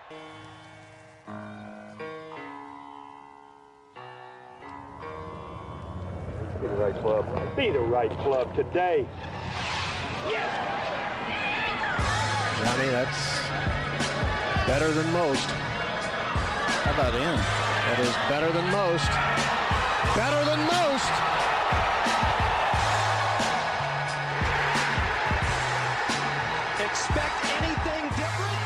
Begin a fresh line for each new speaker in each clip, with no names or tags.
Be the right club. Be the right club today.
Yes! Johnny, that's better than most.
How about in?
That is better than most. Better than most!
Expect anything different?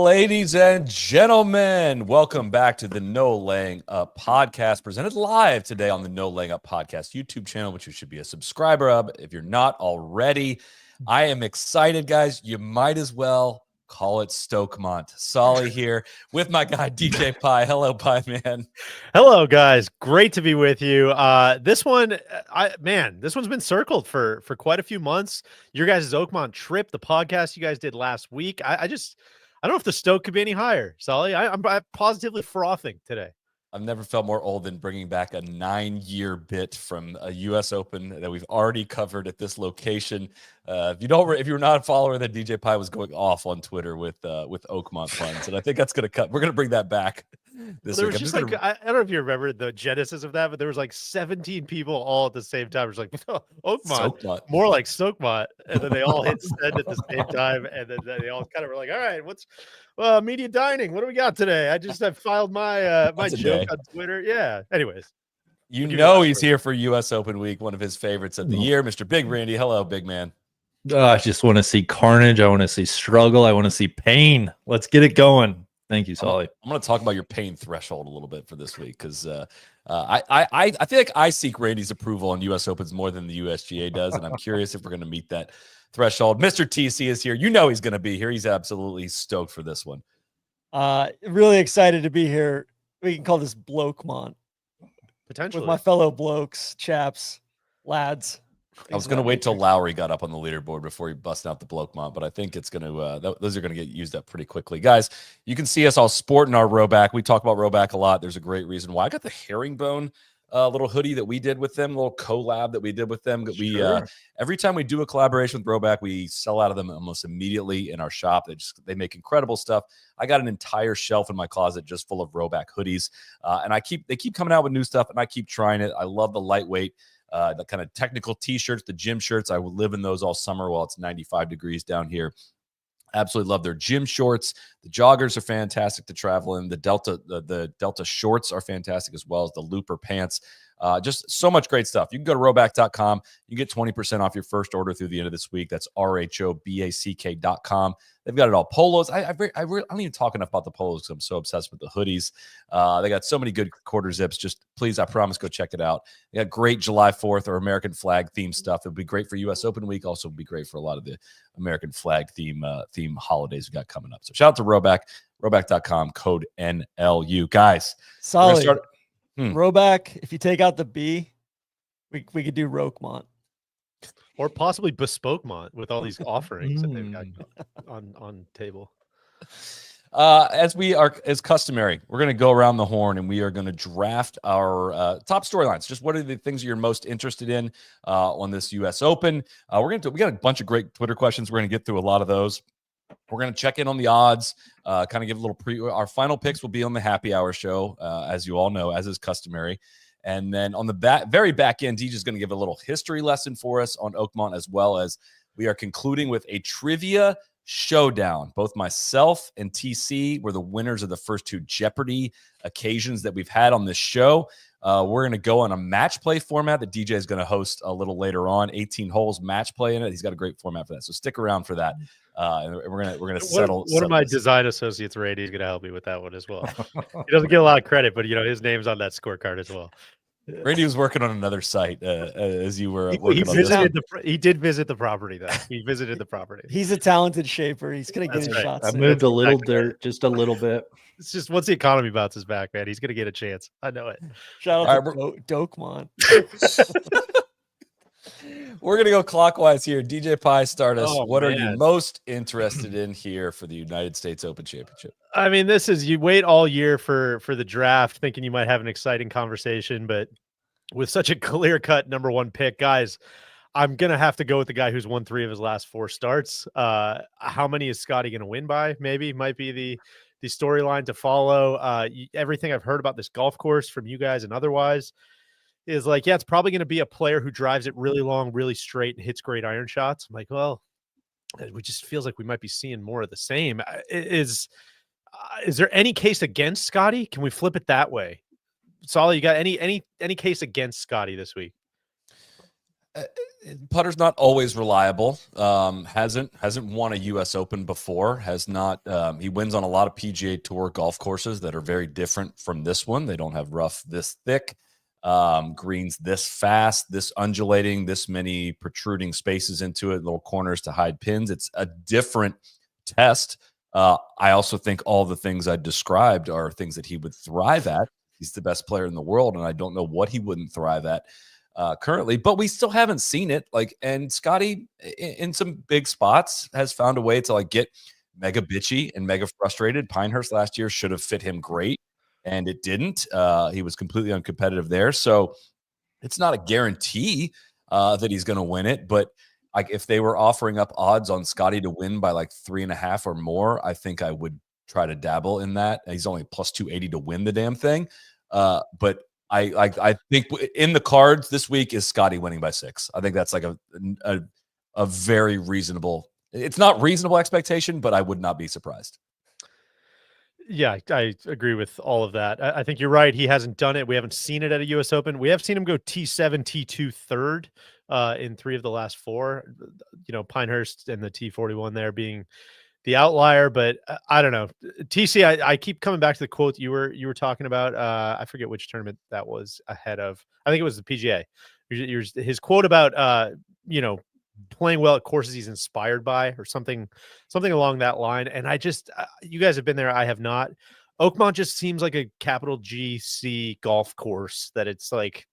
Ladies and gentlemen, welcome back to the No Laying Up podcast, presented live today on the No Laying Up podcast YouTube channel, which you should be a subscriber of if you're not already. I am excited, guys. You might as well call it Stokemont. Solly here with my guy DJ Pie. Hello, Pie Man.
Hello, guys. Great to be with you. This one's been circled for quite a few months. Your guys' Oakmont trip, the podcast you guys did last week. I don't know if the Stoke could be any higher, Solly. I'm positively frothing today.
I've never felt more old than bringing back a 9-year bit from a U.S. Open that we've already covered at this location. If you're not a follower, then DJ Pie was going off on Twitter with Oakmont funds, and I think that's going to cut. We're going to bring that back this week.
I don't know if you remember the genesis of that, but there was like 17 people all at the same time. It was like Oakmont, more like Stokemont, and then they all hit send at the same time, and then they all kind of were like, "All right, what's media dining? What do we got today?" I filed my my joke on Twitter. Yeah. Anyways,
he's here for U.S. Open week, one of his favorites of the year, Mr. Big Randy. Hello, big man.
I just want to see carnage. I want to see struggle. I want to see pain. Let's get it going. Thank you, Solly.
I'm going to talk about your pain threshold a little bit for this week because I feel like I seek Randy's approval on U.S. Opens more than the USGA does, and I'm curious if we're going to meet that threshold. Mr. TC is here. You know he's going to be here. He's absolutely stoked for this one.
Really excited to be here. We can call this Blokemont.
Potentially.
With my fellow blokes, chaps, lads.
I was going to wait till Lowry got up on the leaderboard before he busted out the Blokemont, but I think it's going to those are going to get used up pretty quickly. Guys, you can see us all sporting our Rhoback. We talk about Rhoback a lot. There's a great reason why. I got the herringbone little hoodie that we did with them, little collab that we did with them.
Sure.
Every time we do a collaboration with Rhoback, we sell out of them almost immediately in our shop. They make incredible stuff. I got an entire shelf in my closet just full of Rhoback hoodies, and they keep coming out with new stuff, and I keep trying it. I love the lightweight. The kind of technical t-shirts, the gym shirts. I will live in those all summer while it's 95 degrees down here. Absolutely love their gym shorts. The joggers are fantastic to travel in. The Delta shorts are fantastic, as well as the Looper pants. Just so much great stuff. You can go to Rhoback.com. You get 20% off your first order through the end of this week. That's RHOBACK.com. They've got it all. Polos. I don't even talk enough about the polos because I'm so obsessed with the hoodies. They got so many good quarter zips. Just please, I promise, go check it out. They got great July 4th or American flag theme stuff. It would be great for U.S. Open week. Also would be great for a lot of the American flag theme holidays we got coming up. So shout out to Rhoback. Rhoback.com, code NLU. Guys,
solid. Rhoback, if you take out the B, we could do Roquemont.
Or possibly Bespokemont with all these offerings that they've got on table.
As customary, we're going to go around the horn and we are going to draft our top storylines. Just what are the things you're most interested in on this U.S. Open? We got a bunch of great Twitter questions. We're going to get through a lot of those. We're going to check in on the odds, kind of give a little our final picks will be on the happy hour show, as you all know, as is customary. And then on the very back end, DJ's going to give a little history lesson for us on Oakmont, as well as we are concluding with a trivia showdown. Both myself and TC were the winners of the first two Jeopardy occasions that we've had on this show. We're going to go on a match play format that DJ is going to host a little later on. 18 holes match play in it. He's got a great format for that. So stick around for that. And we're gonna settle.
One of my design associates, Randy, is going to help me with that one as well. He doesn't get a lot of credit, but his name's on that scorecard as well.
Randy was working on another site as you were working on this.
He did visit the property, though. He visited the property.
He's a talented shaper. He's going to get his shots.
I moved a little dirt, just a little bit.
It's just once the economy bounces back, man, he's going to get a chance. I know it.
Shout out to Dokemont.
We're going to go clockwise here. DJ Pie, start us.
Oh,
What are you
man.
most interested in here for the United States Open Championship?
I mean, this is, you wait all year for the draft thinking you might have an exciting conversation, but with such a clear-cut number one pick, guys, I'm going to have to go with the guy who's won 3 of his last 4 starts. How many is Scotty going to win by? Maybe might be the storyline to follow. Everything I've heard about this golf course from you guys and otherwise is like, yeah, it's probably going to be a player who drives it really long, really straight, and hits great iron shots. I'm like, well, it just feels like we might be seeing more of the same. Is there any case against Scotty? Can we flip it that way? Solly, you got any case against Scotty this week?
Putter's not always reliable. Hasn't won a U.S. Open before. Has not. He wins on a lot of PGA Tour golf courses that are very different from this one. They don't have rough this thick, greens this fast, this undulating, this many protruding spaces into it, little corners to hide pins. It's a different test. I also think all the things I described are things that he would thrive at. He's the best player in the world, and I don't know what he wouldn't thrive at currently, but we still haven't seen it. And Scotty in some big spots has found a way to get mega bitchy and mega frustrated. Pinehurst last year should have fit him great, and it didn't. He was completely uncompetitive there. So it's not a guarantee that he's going to win it, but if they were offering up odds on Scotty to win by 3.5 or more, I think I would try to dabble in that. He's only plus 280 to win the damn thing. But I think in the cards this week is Scotty winning by 6. I think that's a very reasonable. It's not reasonable expectation, but I would not be surprised.
Yeah, I agree with all of that. I think you're right. He hasn't done it. We haven't seen it at a U.S. Open. We have seen him go T7, T2 third in 3 of the last 4. Pinehurst and the T41 there being the outlier, but I don't know. TC, I keep coming back to the quote you were talking about. I forget which tournament that was ahead of. I think it was the PGA. His quote about playing well at courses he's inspired by, or something along that line. And I just, you guys have been there. I have not. Oakmont just seems like a capital GC golf course that it's like,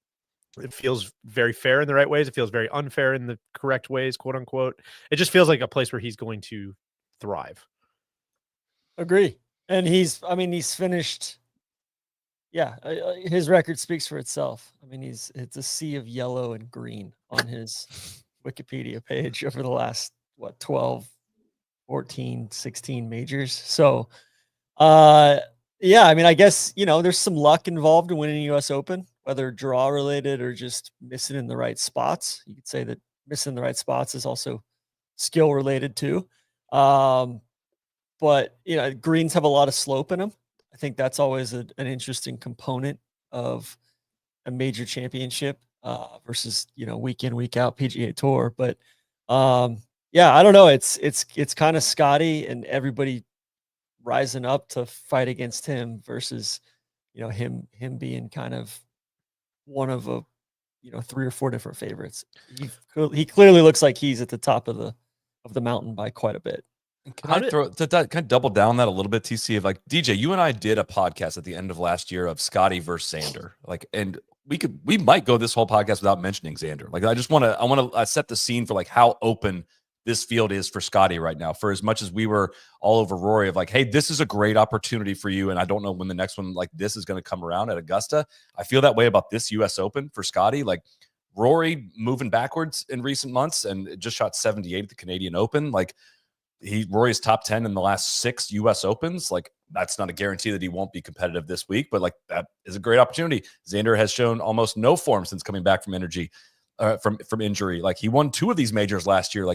it feels very fair in the right ways. It feels very unfair in the correct ways, quote unquote. It just feels like a place where he's going to thrive.
Agree. And he's finished. Yeah. His record speaks for itself. I mean, it's a sea of yellow and green on his Wikipedia page over the last 12, 14, 16 majors. So yeah, I mean, I guess there's some luck involved in winning a US Open, whether draw related or just missing in the right spots. You could say that missing in the right spots is also skill related too. But greens have a lot of slope in them. I think that's always an interesting component of a major championship versus week in, week out PGA Tour. But yeah, I don't know. It's kind of Scotty and everybody rising up to fight against him versus him being kind of one of 3 or 4 different favorites. He clearly looks like he's at the top of the mountain by quite a bit.
Can I kind of double down that a little bit, TC? Of DJ, you and I did a podcast at the end of last year of Scotty versus Xander, and we might go this whole podcast without mentioning Xander. I want to set the scene for how open this field is for Scotty right now. For as much as we were all over Rory of hey, this is a great opportunity for you, and I don't know when the next one this is going to come around at Augusta. I feel that way about this U.S. Open for Scotty. Rory moving backwards in recent months and just shot 78 at the Canadian Open. Rory's top 10 in the last 6 U.S. Opens. That's not a guarantee that he won't be competitive this week, but that is a great opportunity. Xander has shown almost no form since coming back from injury. He won 2 of these majors last year.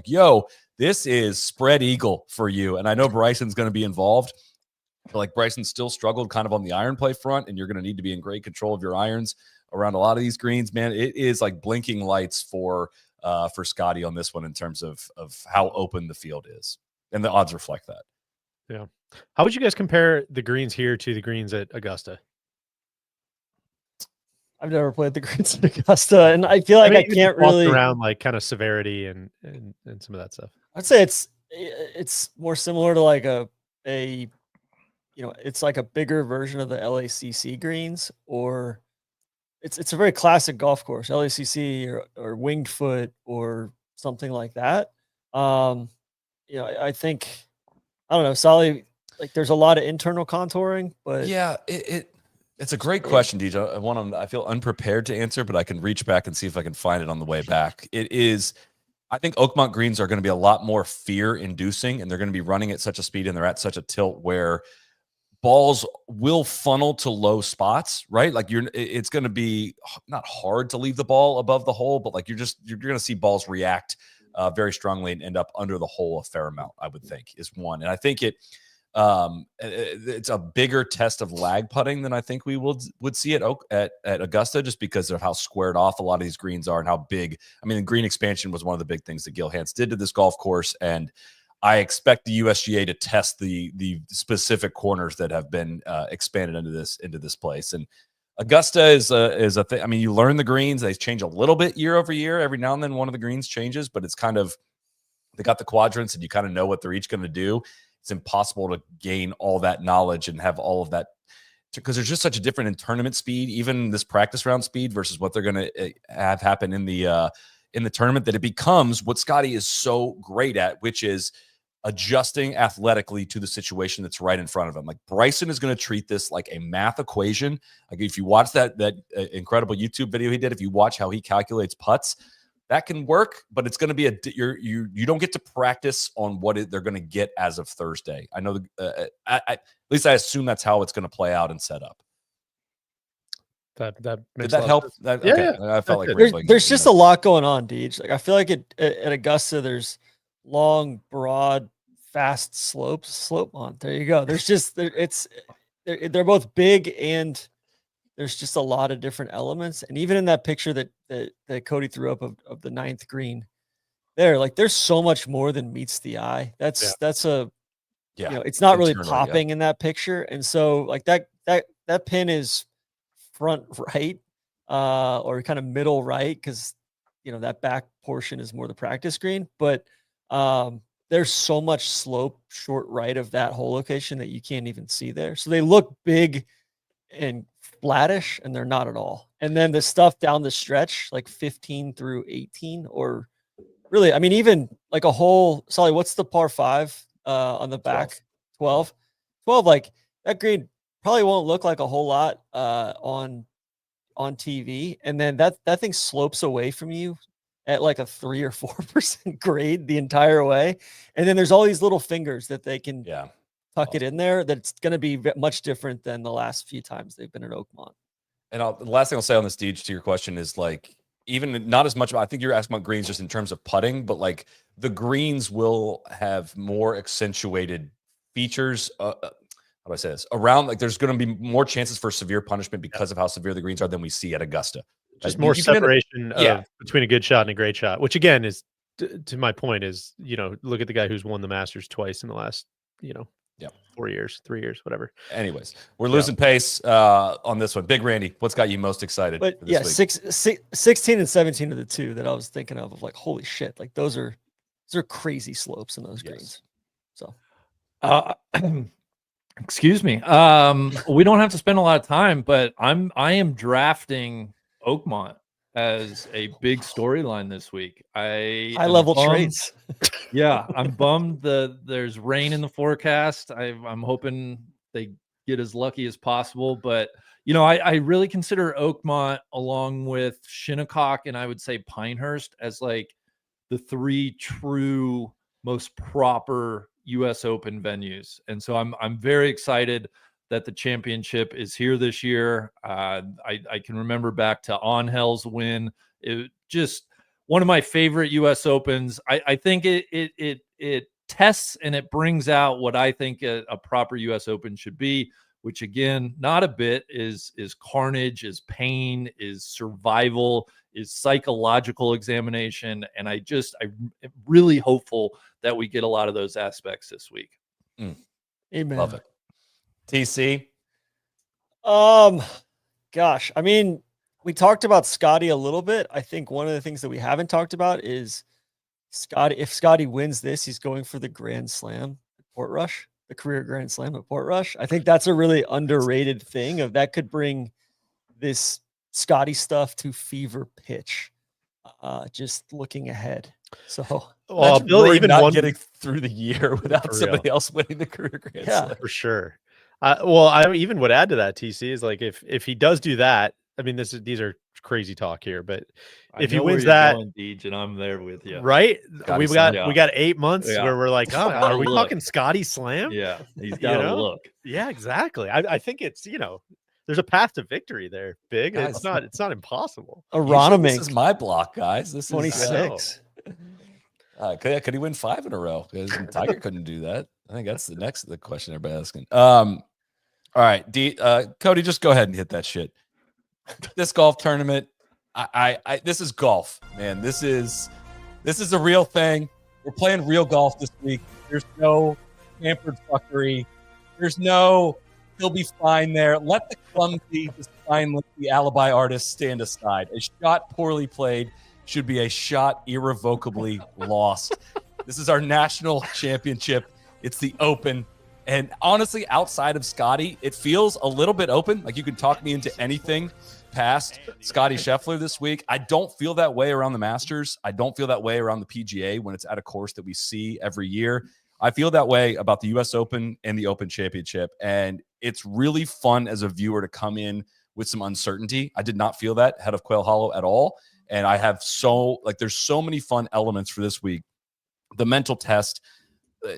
This is spread eagle for you. And I know Bryson's going to be involved, but Bryson still struggled kind of on the iron play front, and you're going to need to be in great control of your irons around a lot of these greens, man. It is blinking lights for Scotty on this one in terms of how open the field is. And the odds reflect that.
Yeah. How would you guys compare the greens here to the greens at Augusta?
I've never played the greens at Augusta, and I feel like I can't really
around kind of severity and some of that stuff.
I'd say it's more similar to it's like a bigger version of the LACC greens, or it's a very classic golf course, LACC or Winged Foot or something like that. I think, I don't know, Solly, like there's a lot of internal contouring, but
yeah, it's a great question, DJ. I feel unprepared to answer, but I can reach back and see if I can find it on the way back. It is. I think Oakmont greens are going to be a lot more fear-inducing, and they're going to be running at such a speed and they're at such a tilt where balls will funnel to low spots, right? Like it's going to be not hard to leave the ball above the hole, but like you're going to see balls react very strongly and end up under the hole a fair amount, I would think, is one. And I think it's a bigger test of lag putting than I think we would see at Augusta, just because of how squared off a lot of these greens are and how big. I mean, the green expansion was one of the big things that Gil Hanse did to this golf course, and I expect the USGA to test the specific corners that have been expanded into this place. And Augusta is a thing. I mean, you learn the greens; they change a little bit year over year. Every now and then, one of the greens changes, but it's kind of, they got the quadrants, and you kind of know what they're each going to do. It's impossible to gain all that knowledge and have all of that, because there's just such a difference in tournament speed, even this practice round speed versus what they're going to have happen in the tournament, that it becomes what Scotty is so great at, which is adjusting athletically to the situation that's right in front of him. Like Bryson is going to treat this like a math equation. Like if you watch that incredible YouTube video he did, if you watch how he calculates putts, that can work, but it's going to be you don't get to practice on what they're going to get as of Thursday. I know, at least I assume that's how it's going to play out and set up.
That
did that help?
Yeah,
okay.
yeah.
I felt like
there's just a lot going on, Deej. Like I feel like at Augusta, there's long, broad, fast slope on. There you go. There's just they're both big, and there's just a lot of different elements. And even in that picture that Cody threw up of the 9th green, there's so much more than meets the eye. That's it's not really popping in that picture. And so like that pin is front right, or kind of middle right, because that back portion is more the practice green. But there's so much slope short right of that hole location that you can't even see there. So they look big and flattish, and they're not at all. And then the stuff down the stretch, like 15 through 18, or really, I mean, even like a hole, Solly, what's the par 5 on the back? 12, like that green probably won't look like a whole lot on TV. And then that thing slopes away from you at like a 3 or 4% grade the entire way. And then there's all these little fingers that they can tuck it in there. That's going to be much different than the last few times they've been at Oakmont.
And the last thing I'll say on this, Deej, to your question is like, even not as much, I think you're asking about greens just in terms of putting, but like the greens will have more accentuated features. How do I say this? Around, like, there's going to be more chances for severe punishment because of how severe the greens are than we see at Augusta.
Just more separation between a good shot and a great shot, which again is, to my point, is, look at the guy who's won the Masters twice in the last, 4 years, 3 years, whatever.
Anyways, we're losing pace on this one. Big Randy, what's got you most excited?
But
for this
week? 16 and 17 are the two that I was thinking of like, holy shit, like those are crazy slopes in those greens. So,
excuse me. We don't have to spend a lot of time, but I am drafting Oakmont as a big storyline this week. High
level trades.
Yeah, I'm bummed there's rain in the forecast. I'm hoping they get as lucky as possible, but I really consider Oakmont along with Shinnecock and I would say Pinehurst as like the 3 true most proper US Open venues. And so I'm very excited that the championship is here this year. I can remember back to Angel's win. It just one of my favorite US Opens. I think it tests and it brings out what I think a proper US Open should be, which again, not a bit, is carnage, is pain, is survival, is psychological examination. And I'm really hopeful that we get a lot of those aspects this week.
Amen.
Love it. TC.
Gosh, I mean, we talked about Scotty a little bit. I think one of the things that we haven't talked about is Scotty. If Scotty wins this, he's going for the Grand Slam at Portrush, the career Grand Slam at Portrush. I think that's a really underrated thing that could bring this Scotty stuff to fever pitch, just looking ahead. So,
well, Bill, even
not
one
getting through the year without somebody else winning the career Grand Slam.
for sure. Well, I even would add to that, TC, is like if he does do that, I mean, these are crazy talk here, but if he wins that,
Deej, and I'm there with you.
right?
Scotty
we got
Slam.
8 months where we're like, oh, are we talking Scotty Slam?
Yeah, he's got to look.
Yeah, exactly. I think it's there's a path to victory there, Big.
Guys,
it's not impossible.
Aronimink,
This is my block, guys. This is
26.
Could he win 5 in a row? Because Tiger couldn't do that. I think that's the question everybody's asking. All right, Cody, just go ahead and hit that shit. This golf tournament, this is golf, man. This is a real thing. We're playing real golf this week. There's no pampered fuckery. There's no he'll be fine there. Let the clumsy, the spineless, the alibi artist stand aside. A shot poorly played should be a shot irrevocably lost. This is our national championship. It's the Open. And honestly, outside of Scotty, it feels a little bit open. Like you can talk me into anything past Scotty Scheffler this week. I don't feel that way around the Masters. I don't feel that way around the PGA when it's at a course that we see every year. I feel that way about the US Open and the Open Championship. And it's really fun as a viewer to come in with some uncertainty. I did not feel that ahead of Quail Hollow at all. And I have there's so many fun elements for this week. The mental test,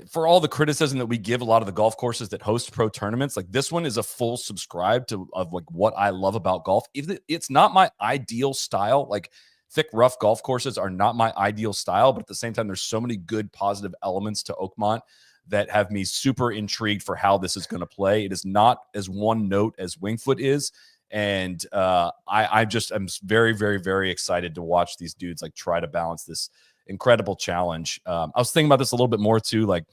for all the criticism that we give a lot of the golf courses that host pro tournaments, like this one is a full subscribe of like what I love about golf. It's not my ideal style. Like thick, rough golf courses are not my ideal style, but at the same time, there's so many good positive elements to Oakmont that have me super intrigued for how this is going to play. It is not as one note as Wingfoot is. And I'm very, very, very excited to watch these dudes like try to balance this incredible challenge. I was thinking about this a little bit more too. Like,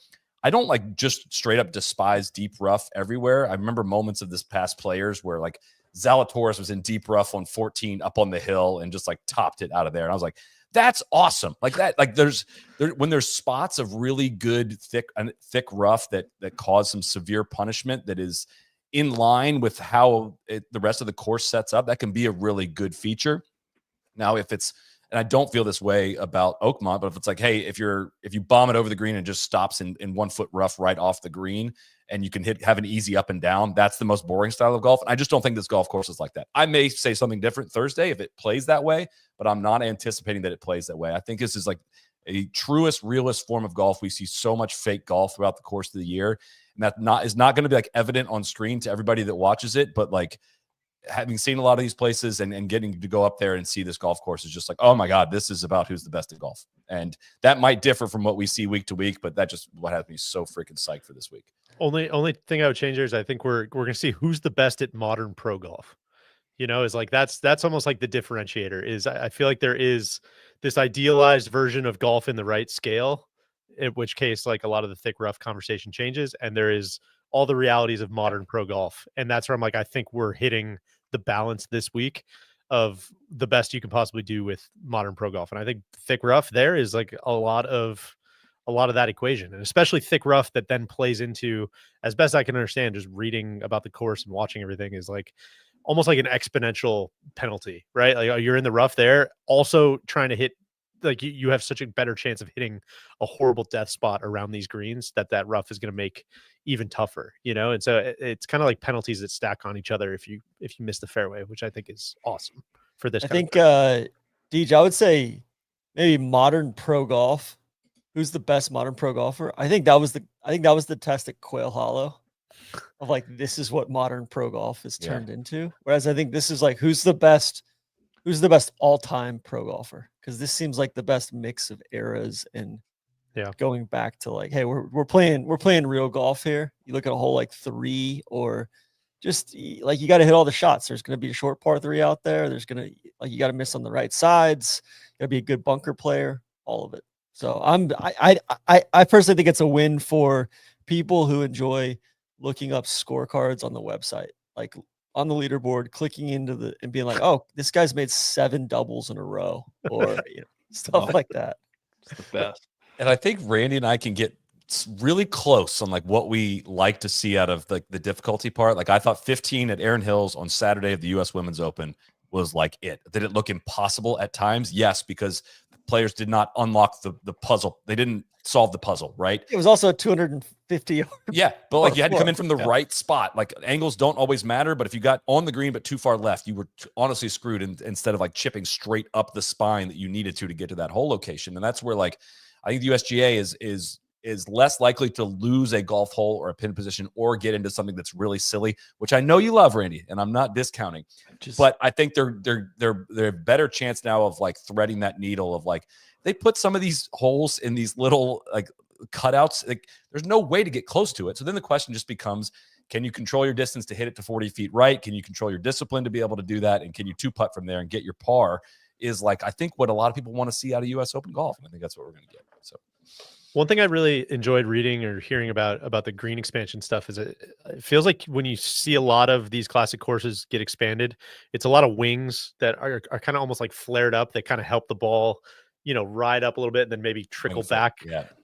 I don't like just straight up despise deep rough everywhere. I remember moments of this past players where like Zalatoris was in deep rough on 14 up on the hill and just like topped it out of there. And I was like, that's awesome. Like that, like when there's spots of really good thick rough that cause some severe punishment that is in line with how the rest of the course sets up, that can be a really good feature. Now, and I don't feel this way about Oakmont, but if it's like, hey, if you bomb it over the green and just stops in 1 foot rough right off the green and you can have an easy up and down, that's the most boring style of golf. And I just don't think this golf course is like that. I may say something different Thursday if it plays that way, but I'm not anticipating that it plays that way. I think this is like a truest, realist form of golf. We see so much fake golf throughout the course of the year, and that is not going to be like evident on screen to everybody that watches it, but like having seen a lot of these places and getting to go up there and see this golf course is just like, oh my God, this is about who's the best at golf. And that might differ from what we see week to week, but that just what has me so freaking psyched for this week.
Only thing I would change there is I think we're going to see who's the best at modern pro golf. Is like that's almost like the differentiator is I feel like there is this idealized version of golf in the right scale, in which case like a lot of the thick rough conversation changes, and there is all the realities of modern pro golf. And that's where I'm like, I think we're hitting the balance this week of the best you can possibly do with modern pro golf. And I think thick rough there is like a lot of that equation, and especially thick rough that then plays into, as best I can understand, just reading about the course and watching everything, is like almost like an exponential penalty, right? Like you're in the rough there, also trying to hit, like you have such a better chance of hitting a horrible death spot around these greens that rough is going to make even tougher, And so it's kind of like penalties that stack on each other if you miss the fairway, which I think is awesome for this.
I think, Deej, I would say maybe modern pro golf. Who's the best modern pro golfer? I think that was the test at Quail Hollow of like, this is what modern pro golf is turned into. Whereas I think this is like, who's the best all-time pro golfer? Because this seems like the best mix of eras and going back to like, hey, we're playing real golf here. You look at a hole like 3, or just like you got to hit all the shots. There's going to be a short par 3 out there. There's going to you got to miss on the right sides. Got to be a good bunker player. All of it. So I personally think it's a win for people who enjoy looking up scorecards on the website, like on the leaderboard, clicking into and being like, oh, this guy's made 7 doubles in a row, or stuff like that.
It's the best.
And I think Randy and I can get really close on like what we like to see out of like the difficulty part. Like I thought 15 at Erin Hills on Saturday of the US Women's Open, was like it. Did it look impossible at times? Yes, because players did not unlock the puzzle. They didn't solve the puzzle, right?
It was also a 250 yard.
Yeah, but like you had to come in from the right spot. Like angles don't always matter, but if you got on the green but too far left, you were honestly screwed instead of like chipping straight up the spine that you needed to get to that hole location. And that's where like I think the USGA is less likely to lose a golf hole or a pin position or get into something that's really silly, which I know you love, Randy, and I'm not discounting. But I think they're a better chance now of like threading that needle of like they put some of these holes in these little like cutouts. Like there's no way to get close to it. So then the question just becomes, can you control your distance to hit it to 40 feet right? Can you control your discipline to be able to do that? And can you 2-putt from there and get your par? Is like I think what a lot of people want to see out of US Open golf. And I think that's what we're going to get. So
one thing I really enjoyed reading or hearing about the green expansion stuff is it feels like when you see a lot of these classic courses get expanded, it's a lot of wings that are kind of almost like flared up that kind of help the ball, ride up a little bit and then maybe trickle back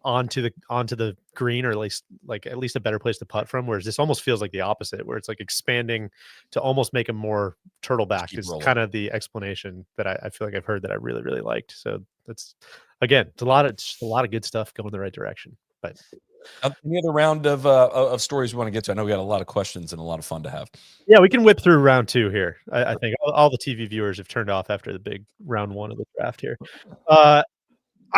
onto the green, or at least a better place to putt from. Whereas this almost feels like the opposite, where it's like expanding to almost make them more turtleback is kind of the explanation that I feel like I've heard that I really, really liked. So that's, again, it's a lot of good stuff going in the right direction. But
any other round of stories we want to get to? I know we got a lot of questions and a lot of fun to have.
Yeah, we can whip through round 2 here. I think all the TV viewers have turned off after the big round 1 of the draft here. I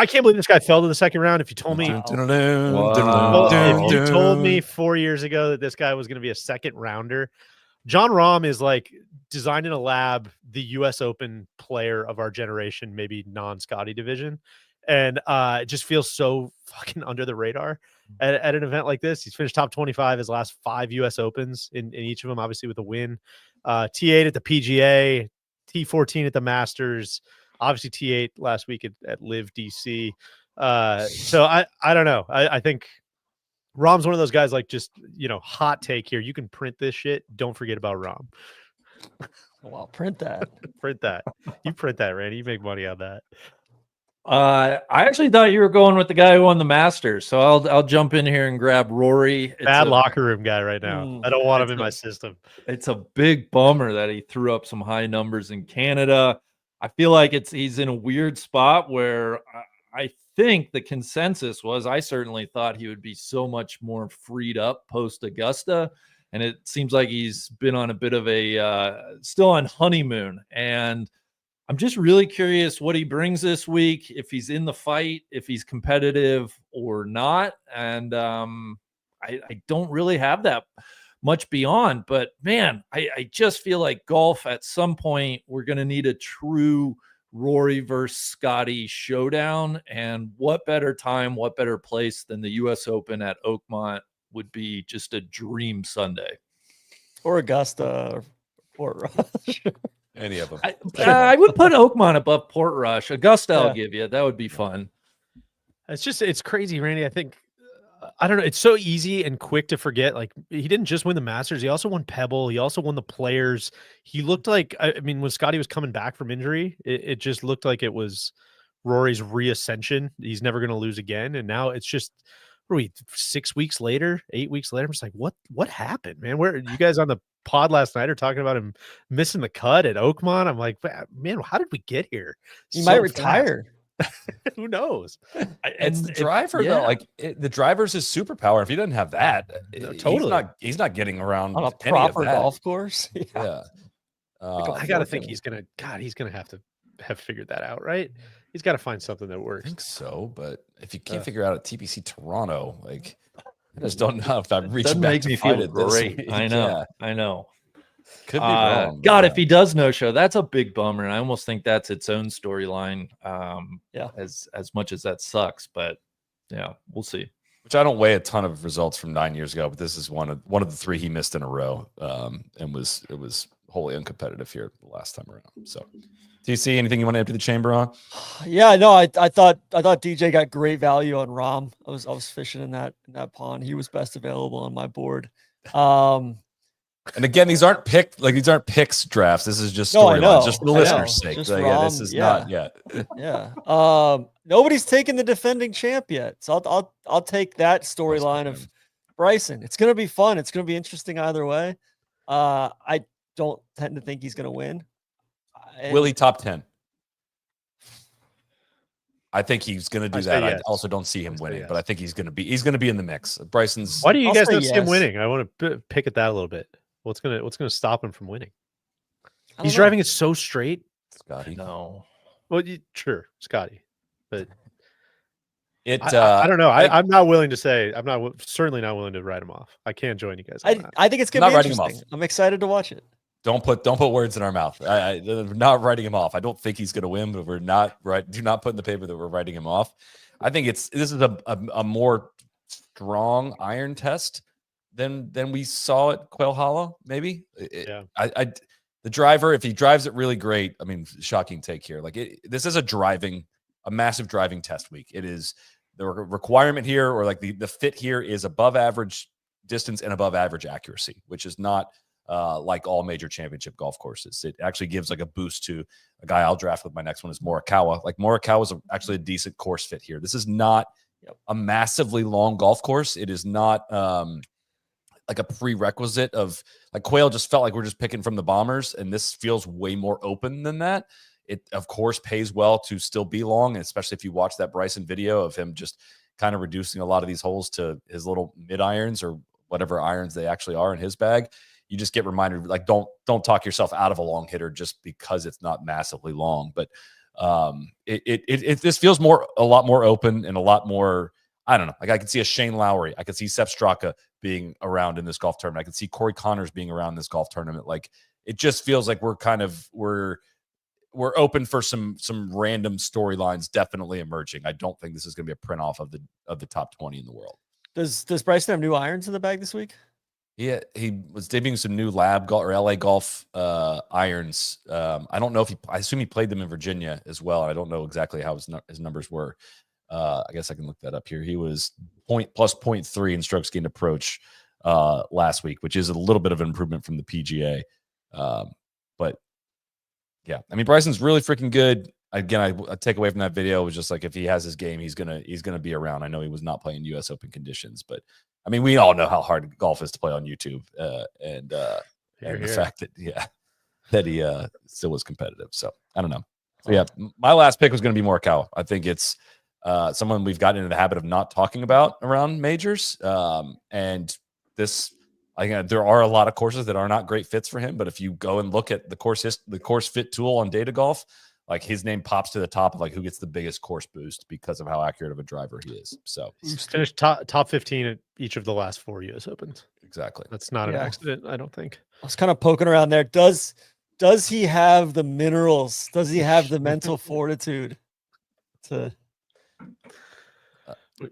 can't believe this guy fell to the second round. If you told me, if you told me 4 years ago that this guy was going to be a second rounder, Jon Rahm is like designed in a lab, the U.S. Open player of our generation, maybe non-Scotty division. And it just feels so fucking under the radar at an event like this. He's finished top 25 his last 5 U.S. Opens in each of them, obviously with a win. T8 at the PGA, T14 at the Masters, obviously T8 last week at Live DC. So I don't know. I think Rahm's one of those guys, like, just, hot take here. You can print this shit. Don't forget about Rahm.
Well, print that.
Print that. You print that, Randy. You make money on that.
I actually thought you were going with the guy who won the Masters, so I'll jump in here and grab Rory.
Bad locker room guy right now. I don't want him in my system.
It's a big bummer that he threw up some high numbers in Canada. I feel like he's in a weird spot where I think the consensus was, I certainly thought he would be so much more freed up post Augusta, and it seems like he's been on a bit of a still on honeymoon. And I'm just really curious what he brings this week, if he's in the fight, if he's competitive or not. And I don't really have that much beyond, but man, I just feel like golf at some point, we're going to need a true Rory versus Scotty showdown. And what better time, what better place than the US Open at Oakmont would be just a dream Sunday.
Or Augusta or Rush.
Any of them.
I would put Oakmont above Portrush. Augusta, I'll give you. That would be fun.
It's crazy, Randy. I think, I don't know. It's so easy and quick to forget. Like, he didn't just win the Masters. He also won Pebble. He also won the Players. He looked like, I mean, when Scotty was coming back from injury, it just looked like it was Rory's reascension. He's never going to lose again. And now it's just, 6 weeks later, 8 weeks later, I'm just like, what happened, man? Where you guys on the pod last night are talking about him missing the cut at Oakmont? I'm like, man, how did we get here?
He might retire.
Who knows?
It's the driver though. Like the driver's his superpower. If he doesn't have that,
totally,
he's not getting around
on a proper golf course.
Yeah.
I gotta think he's gonna have to have figured that out, right? He's got to find something that works.
I think so, but if you can't figure out a TPC Toronto, like, I just don't know if I'm reaching back.
Makes me feel great. I know.
Could be wrong.
God, if he does no show, that's a big bummer, and I almost think that's its own storyline. As much as that sucks, but yeah, we'll see.
Which I don't weigh a ton of results from 9 years ago, but this is one of the 3 he missed in a row, and it was wholly uncompetitive here the last time around. So, do you see anything you want to empty the chamber on?
Yeah, no, I thought DJ got great value on Rahm. I was fishing in that pond. He was best available on my board.
And again, these aren't picks drafts. This is just storylines, just for the listeners' sake.
Just
so,
Rahm,
this is not yet.
Yeah. Nobody's taken the defending champ yet, so I'll take that storyline of Bryson. It's gonna be fun. It's gonna be interesting either way. I don't tend to think he's gonna win.
Will he top 10? I think he's going to do that.
Yes.
I also don't see him winning, but I think he's going to be in the mix. Bryson's.
Why do you guys not see him winning? I want to pick at that a little bit. What's gonna stop him from winning? He's driving it so straight.
Scotty.
No. Well, sure, Scotty, but
I
don't know. I'm not willing to say. Certainly not willing to write him off. I can't join you guys.
I think it's going to be interesting. I'm excited to watch it.
Don't put words in our mouth. We're not writing him off. I don't think he's going to win, but we're not right. Do not put in the paper that we're writing him off. I think this is a more strong iron test than we saw at Quail Hollow. Maybe.
Yeah.
The driver, if he drives it really great, I mean, shocking take here. This is a massive driving test week. It is the requirement here, or like the fit here is above average distance and above average accuracy, which is not like all major championship golf courses. It actually gives like a boost to a guy I'll draft with my next one is Morikawa. Like Morikawa is actually a decent course fit here. This is not a massively long golf course. It is not like a prerequisite of like Quail just felt like we're just picking from the bombers, and this feels way more open than that. It of course pays well to still be long, and especially if you watch that Bryson video of him just kind of reducing a lot of these holes to his little mid irons or whatever irons they actually are in his bag. You just get reminded, like, don't talk yourself out of a long hitter just because it's not massively long. But this feels a lot more open and a lot more. I don't know. Like I could see a Shane Lowry. I could see Sepp Straka being around in this golf tournament. I could see Corey Connors being around in this golf tournament. Like it just feels like we're open for some random storylines definitely emerging. I don't think this is going to be a print off of the top 20 in the world.
Does Bryson have new irons in the bag this week?
Yeah, he was debuting some new Lab Golf or LA Golf irons. I don't know if I assume he played them in Virginia as well. I don't know exactly how his numbers were. I guess I can look that up here. He was plus 0.3 in strokes gained approach last week, which is a little bit of an improvement from the PGA. But yeah, I mean, Bryson's really freaking good. Again, I take away from that video was just like if he has his game, he's gonna be around. I know he was not playing U.S. Open conditions, but I mean, we all know how hard golf is to play on YouTube, and the fact that he still was competitive. So I don't know. So yeah, my last pick was going to be Morikawa. I think it's someone we've gotten into the habit of not talking about around majors, and this. I think there are a lot of courses that are not great fits for him, but if you go and look at the course fit tool on Data Golf, like his name pops to the top of like who gets the biggest course boost because of how accurate of a driver he is. So
he's finished top 15 at each of the last 4 U.S. Opens.
Exactly.
That's not an accident, I don't think.
I was kind of poking around there. Does he have the minerals? Does he have the mental fortitude to?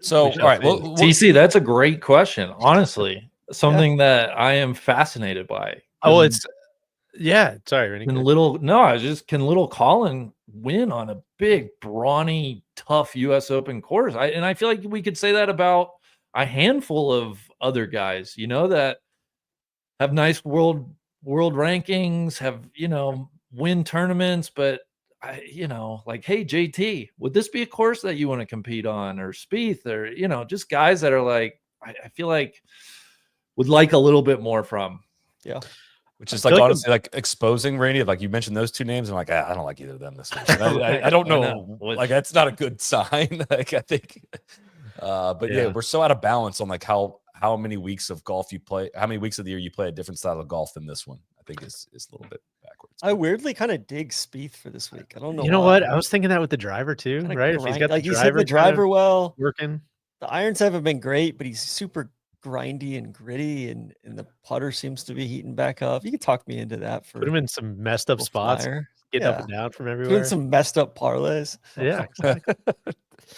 So all right,
TC, that's a great question. Honestly, something that I am fascinated by.
Oh, sorry, Rennie.
Can little Colin win on a big, brawny, tough U.S. Open course? I feel like we could say that about a handful of other guys, that have nice world rankings, have win tournaments, but like, hey, JT, would this be a course that you want to compete on, or Spieth, or just guys that are like, I feel like would like a little bit more from.
Yeah.
Which is like honestly like exposing Rainey. Like you mentioned those two names, I'm like, I don't like either of them this week. I don't know. Like that's not a good sign. Like I think, but yeah, we're so out of balance on like how many weeks of golf you play, how many weeks of the year you play a different style of golf than this one. I think is a little bit backwards.
I weirdly kind of dig Spieth for this week. I don't know.
You know what? I was thinking that with the driver too, right? If he's got
the driver well
working.
The irons haven't been great, but he's super grindy and gritty, and the putter seems to be heating back up. You can talk me into that. Put
him in some messed up spots, getting up and down from everywhere.
Doing some messed up parlays.
Yeah, exactly.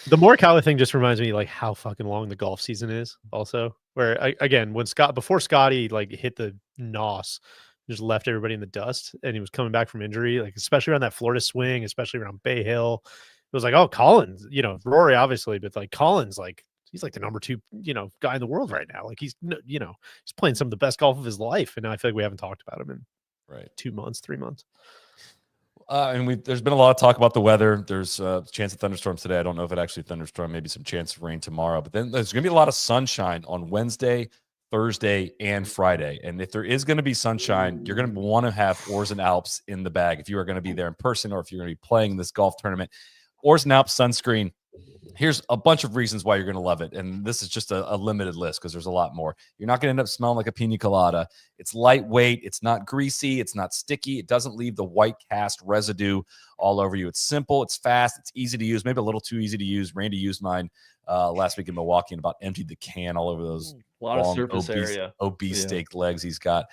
The Morikawa thing just reminds me like how fucking long the golf season is. Also, where again when before Scotty like hit the nos, just left everybody in the dust, and he was coming back from injury, like especially around that Florida swing, especially around Bay Hill. It was like, oh, Collins, Rory obviously, but like Collins, like. He's like the number 2, guy in the world right now. Like he's playing some of the best golf of his life. And now I feel like we haven't talked about him in 2 months, 3 months.
And there's been a lot of talk about the weather. There's a chance of thunderstorms today. I don't know if it actually thunderstorm, maybe some chance of rain tomorrow, but then there's going to be a lot of sunshine on Wednesday, Thursday and Friday. And if there is going to be sunshine, you're going to want to have Oars and Alps in the bag if you are going to be there in person or if you're going to be playing this golf tournament. Oars and Alps sunscreen. Here's a bunch of reasons why you're going to love it. And this is just a limited list because there's a lot more. You're not going to end up smelling like a pina colada. It's lightweight. It's not greasy. It's not sticky. It doesn't leave the white cast residue all over you. It's simple. It's fast. It's easy to use. Maybe a little too easy to use. Randy used mine last week in Milwaukee and about emptied the can all over those
a lot of surface area.
Obese staked legs he's got.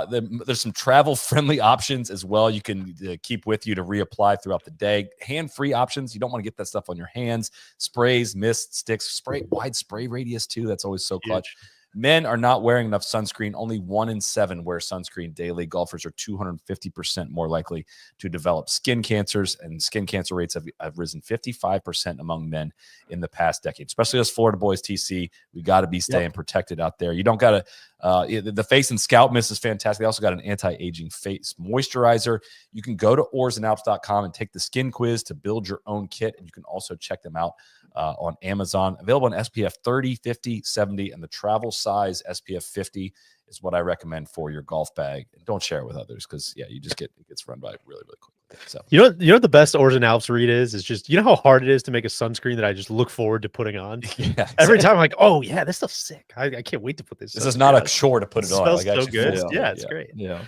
There's some travel-friendly options as well you can keep with you to reapply throughout the day. Hand-free options. You don't want to get that stuff on your hands. Sprays, mist, sticks, wide spray radius too. That's always so clutch. Men are not wearing enough sunscreen. Only 1 in 7 wear sunscreen daily. Golfers are 250% more likely to develop skin cancers, and skin cancer rates have risen 55% among men in the past decade, especially us Florida boys, TC. We got to be staying protected out there. You don't got to, the face and scalp mist is fantastic. They also got an anti-aging face moisturizer. You can go to oarsandalps.com and take the skin quiz to build your own kit. And you can also check them out on Amazon. Available in SPF 30, 50, 70, and the travel size SPF 50 is what I recommend for your golf bag. And don't share it with others because, you just it gets run by really, really quickly. So
you know what the best Oars and Alps read is just, you know how hard it is to make a sunscreen that I just look forward to putting on.
Exactly.
Every time I'm like, oh yeah, this stuff's sick. I can't wait to put this.
This is not a chore to put it on.
Smells so good. Yeah, it's great.
Yeah.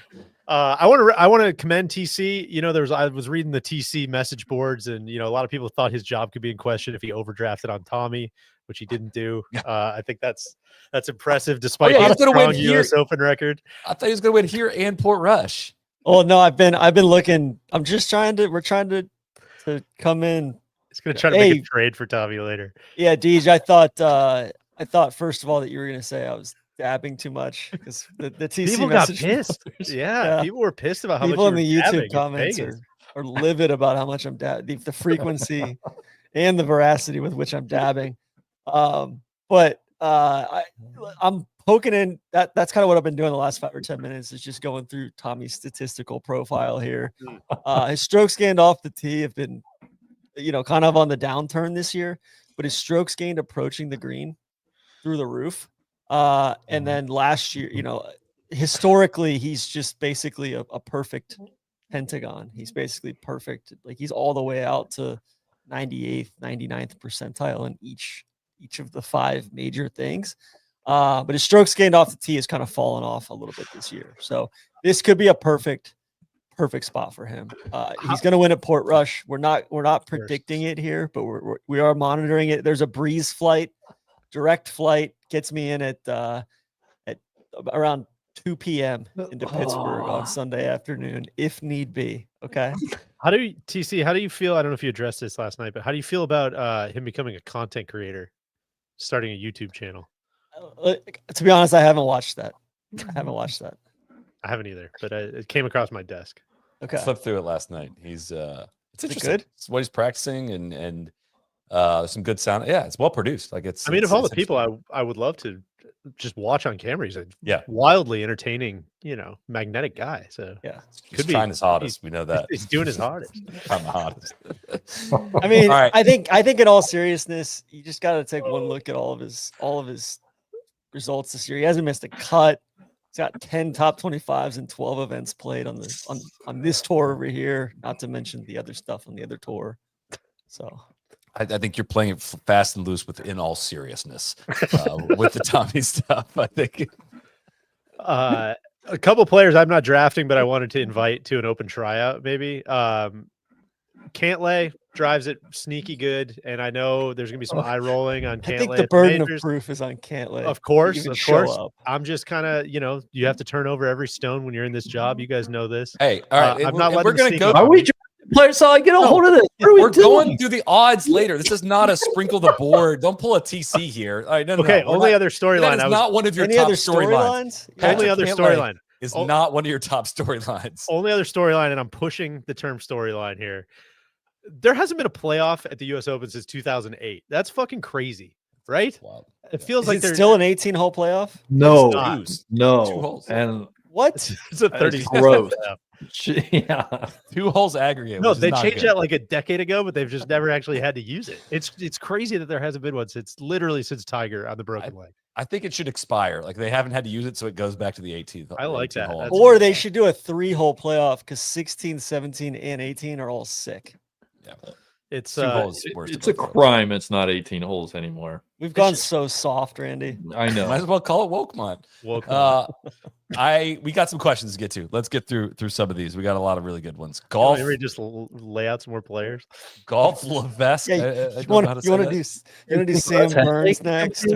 I want to commend TC. You know, I was reading the TC message boards, and a lot of people thought his job could be in question if he overdrafted on Tommy, which he didn't do. I think that's impressive despite
he's gonna win here.
US Open record.
I thought he was going to win here and Port Rush.
Oh no, I've been looking. I'm just we're trying to come in.
He's going to try to make a trade for Tommy later.
Yeah, Deej, I thought first of all that you were going to say I was dabbing too much because the TC
people got pissed. Yeah, people were pissed about how
people
much
in the YouTube comments are livid about how much I'm dabbing, the frequency and the veracity with which I'm dabbing. But I'm poking in. That's kind of what I've been doing the last 5 or 10 minutes is just going through Tommy's statistical profile here. His strokes gained off the tee have been, kind of on the downturn this year, but his strokes gained approaching the green through the roof. And then last year, historically, he's just basically a perfect pentagon. He's basically perfect. Like he's all the way out to 98th, 99th percentile in each of the 5 major things. But his strokes gained off the tee has kind of fallen off a little bit this year. So this could be a perfect spot for him. He's going to win at Port Rush. We're not predicting it here, but we are monitoring it. There's a breeze flight, direct flight gets me in at around 2 p.m. into Pittsburgh on Sunday afternoon, if need be. Okay.
How do you feel? I don't know if you addressed this last night, but how do you feel about him becoming a content creator, starting a YouTube channel?
To be honest, I haven't watched that. I
I haven't either, but it came across my desk.
Okay.
I flipped through it last night. He's it's interesting.
Good?
It's what he's practicing and some good sound. Yeah, it's well produced. Like it's.
I mean, of all the people I would love to just watch on camera, he's a wildly entertaining, magnetic guy. So
he's trying his hardest. We know that
he's doing his hardest.
I'm the hardest.
I mean, right. I think in all seriousness, you just got to take one look at all of his results this year. He hasn't missed a cut. He's got 10 top 25s and 12 events played on this tour over here. Not to mention the other stuff on the other tour. So.
I think you're playing it fast and loose in all seriousness with the Tommy stuff. I think
a couple players I'm not drafting, but I wanted to invite to an open tryout. Maybe Cantlay drives it sneaky good, and I know there's gonna be some eye rolling on Cantlay.
I think the burden of proof is on Cantlay.
Of course. I'm just kind of you have to turn over every stone when you're in this job. You guys know this.
Hey, all right,
I'm not.
We're gonna go.
Are we?
Players, so I get a hold of this.
We're going through the odds later. This is not a sprinkle the board. Don't pull a TC here. All right, no.
Only other storyline.
That is not one of your top storylines.
Only other storyline
is not one of your top storylines.
Only other storyline, and I'm pushing the term storyline here. There hasn't been a playoff at the U.S. Open since 2008. That's fucking crazy, right? Wow. It feels like
there's still an 18-hole playoff.
No.
No.
And
What?
It's a
That is
36
gross.
lap.
Yeah.
2 holes aggregate.
No,
which is
they
not
changed
good.
that like a decade ago, but they've just never actually had to use it. It's crazy that there hasn't been one since Tiger on the broken leg.
I think it should expire. Like they haven't had to use it, so it goes back to the 18th.
I like
18
that.
hole.
That's
Or they should do a 3-hole playoff because 16, 17, and 18 are all sick.
Yeah.
It's
2 holes worse
It's
than
a
both of
crime. It's not 18 holes anymore.
We've gone so soft, Randy.
I
those.
know.
Might as well call it Wokemon. We got some questions to get to. Let's get through some of these. We got a lot of really good ones. Golf.
Maybe just lay out some more players.
Golf Levesque.
Yeah, you want to do Sam Burns next?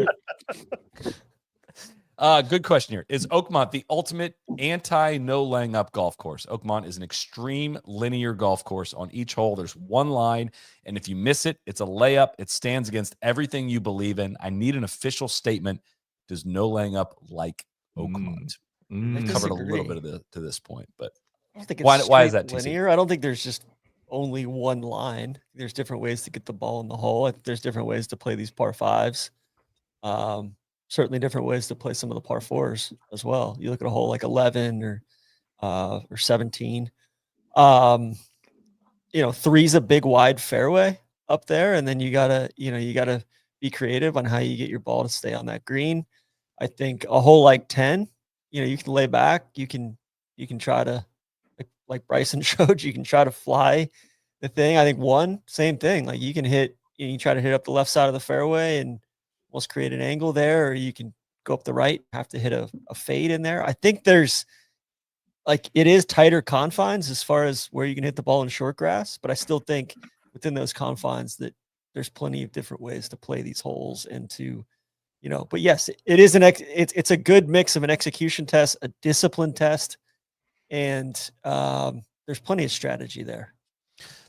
Good question here. Is Oakmont the ultimate anti-no laying up golf course? Oakmont is an extreme linear golf course. On each hole, there's one line, and if you miss it, it's a layup. It stands against everything you believe in. I need an official statement. Does no laying up like Oakmont? We've covered a little bit of to this point, but
I don't think it's
why is that TC?
linear? I don't think there's just only one line. There's different ways to get the ball in the hole. I think there's different ways to play these par fives. Certainly different ways to play some of the par fours as well. You look at a hole like 11 or 17. 3's a big wide fairway up there, and then you gotta be creative on how you get your ball to stay on that green. I think a hole like 10, you can lay back. You can try to, like Bryson showed, you can try to fly the thing. I think 1, same thing. Like you can you try to hit up the left side of the fairway and almost create an angle there, or you can go up the right, have to hit a fade in there. I think there's it is tighter confines as far as where you can hit the ball in short grass, but I still think within those confines that there's plenty of different ways to play these holes and to, but yes, it is it's a good mix of an execution test, a discipline test, and there's plenty of strategy there.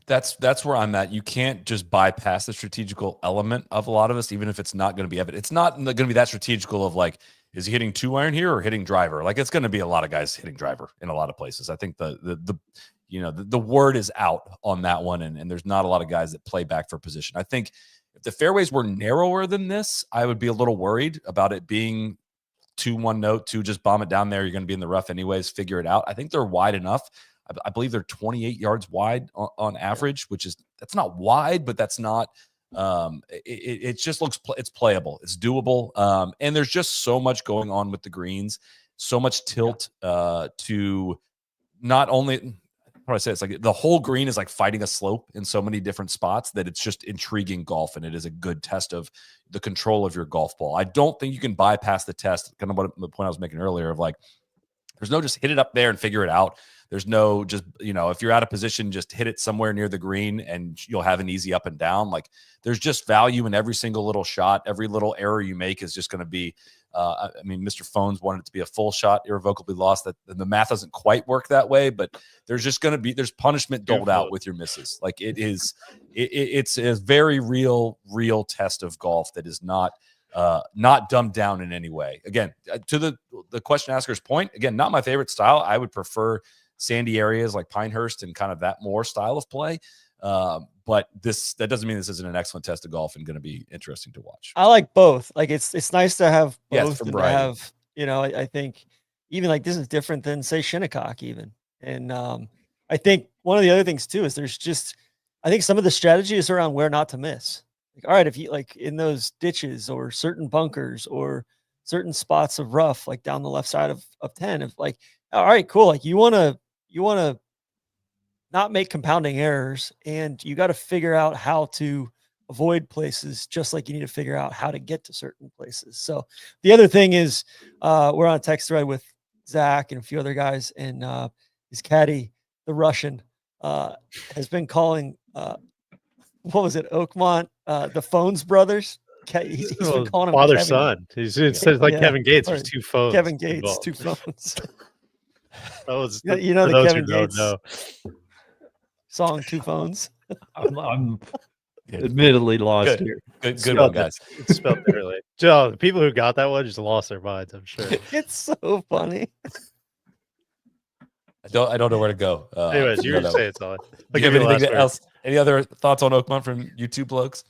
That's where I'm at. You can't just bypass the strategical element of a lot of us, even if it's not going to be evident. It's not going to be that strategical of like, is he hitting 2-iron here or hitting driver? Like it's going to be a lot of guys hitting driver in a lot of places. I think the word is out on that one, and there's not a lot of guys that play back for position. I think if the fairways were narrower than this, I would be a little worried about it being 2-1 note, just bomb it down there. You're going to be in the rough anyways. Figure it out. I think they're wide enough. I believe they're 28 yards wide on average, that's not wide, but that's not. It just looks it's playable, it's doable, and there's just so much going on with the greens, so much tilt to not only. How do I say it? It's like the whole green is like fighting a slope in so many different spots that it's just intriguing golf, and it is a good test of the control of your golf ball. I don't think you can bypass the test. Kind of what the point I was making earlier of like, there's no just hit it up there and figure it out. There's no just, if you're out of position, just hit it somewhere near the green and you'll have an easy up and down. Like there's just value in every single little shot. Every little error you make is just going to be, Mr. Phones wanted it to be a full shot, irrevocably lost. That the math doesn't quite work that way, but there's just going to be, there's punishment doled out with your misses. Like it's a very real test of golf that is not dumbed down in any way. Again, to the question asker's point, again, not my favorite style. I would prefer sandy areas like Pinehurst and kind of that more style of play. But that doesn't mean this isn't an excellent test of golf and going to be interesting to watch.
I like both. Like it's nice to have both.
Yes,
and to have, I think even like this is different than say Shinnecock even. And I think one of the other things too is I think some of the strategy is around where not to miss. Like, all right, if you like in those ditches or certain bunkers or certain spots of rough, like down the left side of 10, if like, all right, cool. Like you want to not make compounding errors, and you got to figure out how to avoid places, just like you need to figure out how to get to certain places. So the other thing is we're on a text thread with Zach and a few other guys, and his caddy, the Russian, has been calling what was it, Oakmont, the Phones brothers. He's been calling him
father
Kevin.
Son. It says like Kevin Gates. There's 2 phones.
Kevin Gates,
involved.
2 phones.
That was
the Kevin Gates song 2 phones.
I'm admittedly lost here.
Good one, guys.
It's spelled differently. Joe, the people who got that one just lost their minds, I'm sure.
It's so funny.
I don't know where to go.
Anyways, you were saying it's on.
Do you have anything else? Any other thoughts on Oakmont from you two blokes?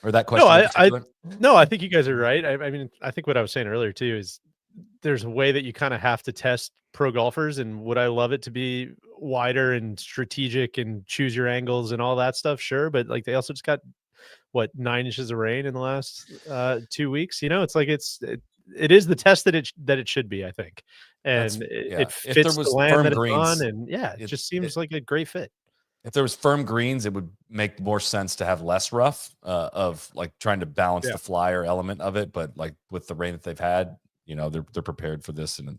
Or that question?
No, I think you guys are right. I mean, I think what I was saying earlier too is there's a way that you kind of have to test pro golfers, and would I love it to be wider and strategic and choose your angles and all that stuff? Sure, but like they also just got 9 inches of rain in the last 2 weeks. It's like it is the test that it should be, I think, and it fits the land that it's on, and it just seems like a great fit.
If there was firm greens, it would make more sense to have less rough of like trying to balance the flyer element of it. But like with the rain that they've had, they're prepared for this. And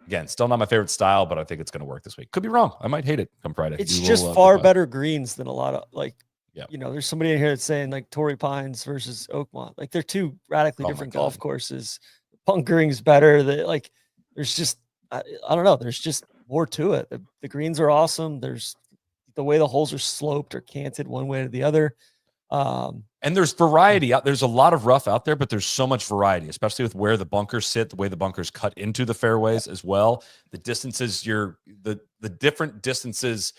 again, still not my favorite style, but I think it's going to work this week. Could be wrong. I might hate it come Friday.
It's just far better greens than a lot of there's somebody in here that's saying like Torrey Pines versus Oakmont. Like they're two radically different golf courses. Bunkering's better. There's just, I don't know. There's just more to it. The greens are awesome. There's the way the holes are sloped or canted one way or the other.
And there's variety out. There's a lot of rough out there, but there's so much variety, especially with where the bunkers sit, the way the bunkers cut into the fairways as well. The distances, the different distances,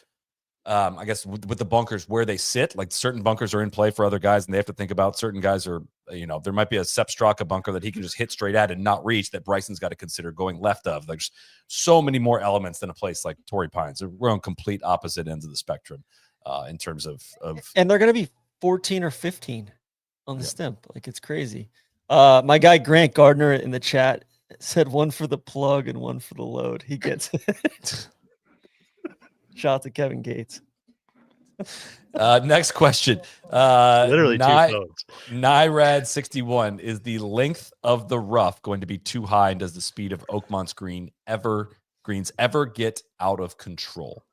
I guess with the bunkers where they sit, like certain bunkers are in play for other guys and they have to think about. Certain guys are, there might be a Sepp Straka bunker that he can just hit straight at and not reach that Bryson's got to consider going left of. There's so many more elements than a place like Torrey Pines. We're on complete opposite ends of the spectrum in terms of
and they're going to be 14 or 15 on the stimp. Like it's crazy. My guy Grant Gardner in the chat said one for the plug and one for the load. He gets it. Shout out to Kevin Gates.
Next question.
Literally two phones.
Nyrad61, is the length of the rough going to be too high, and does the speed of Oakmont's greens ever get out of control?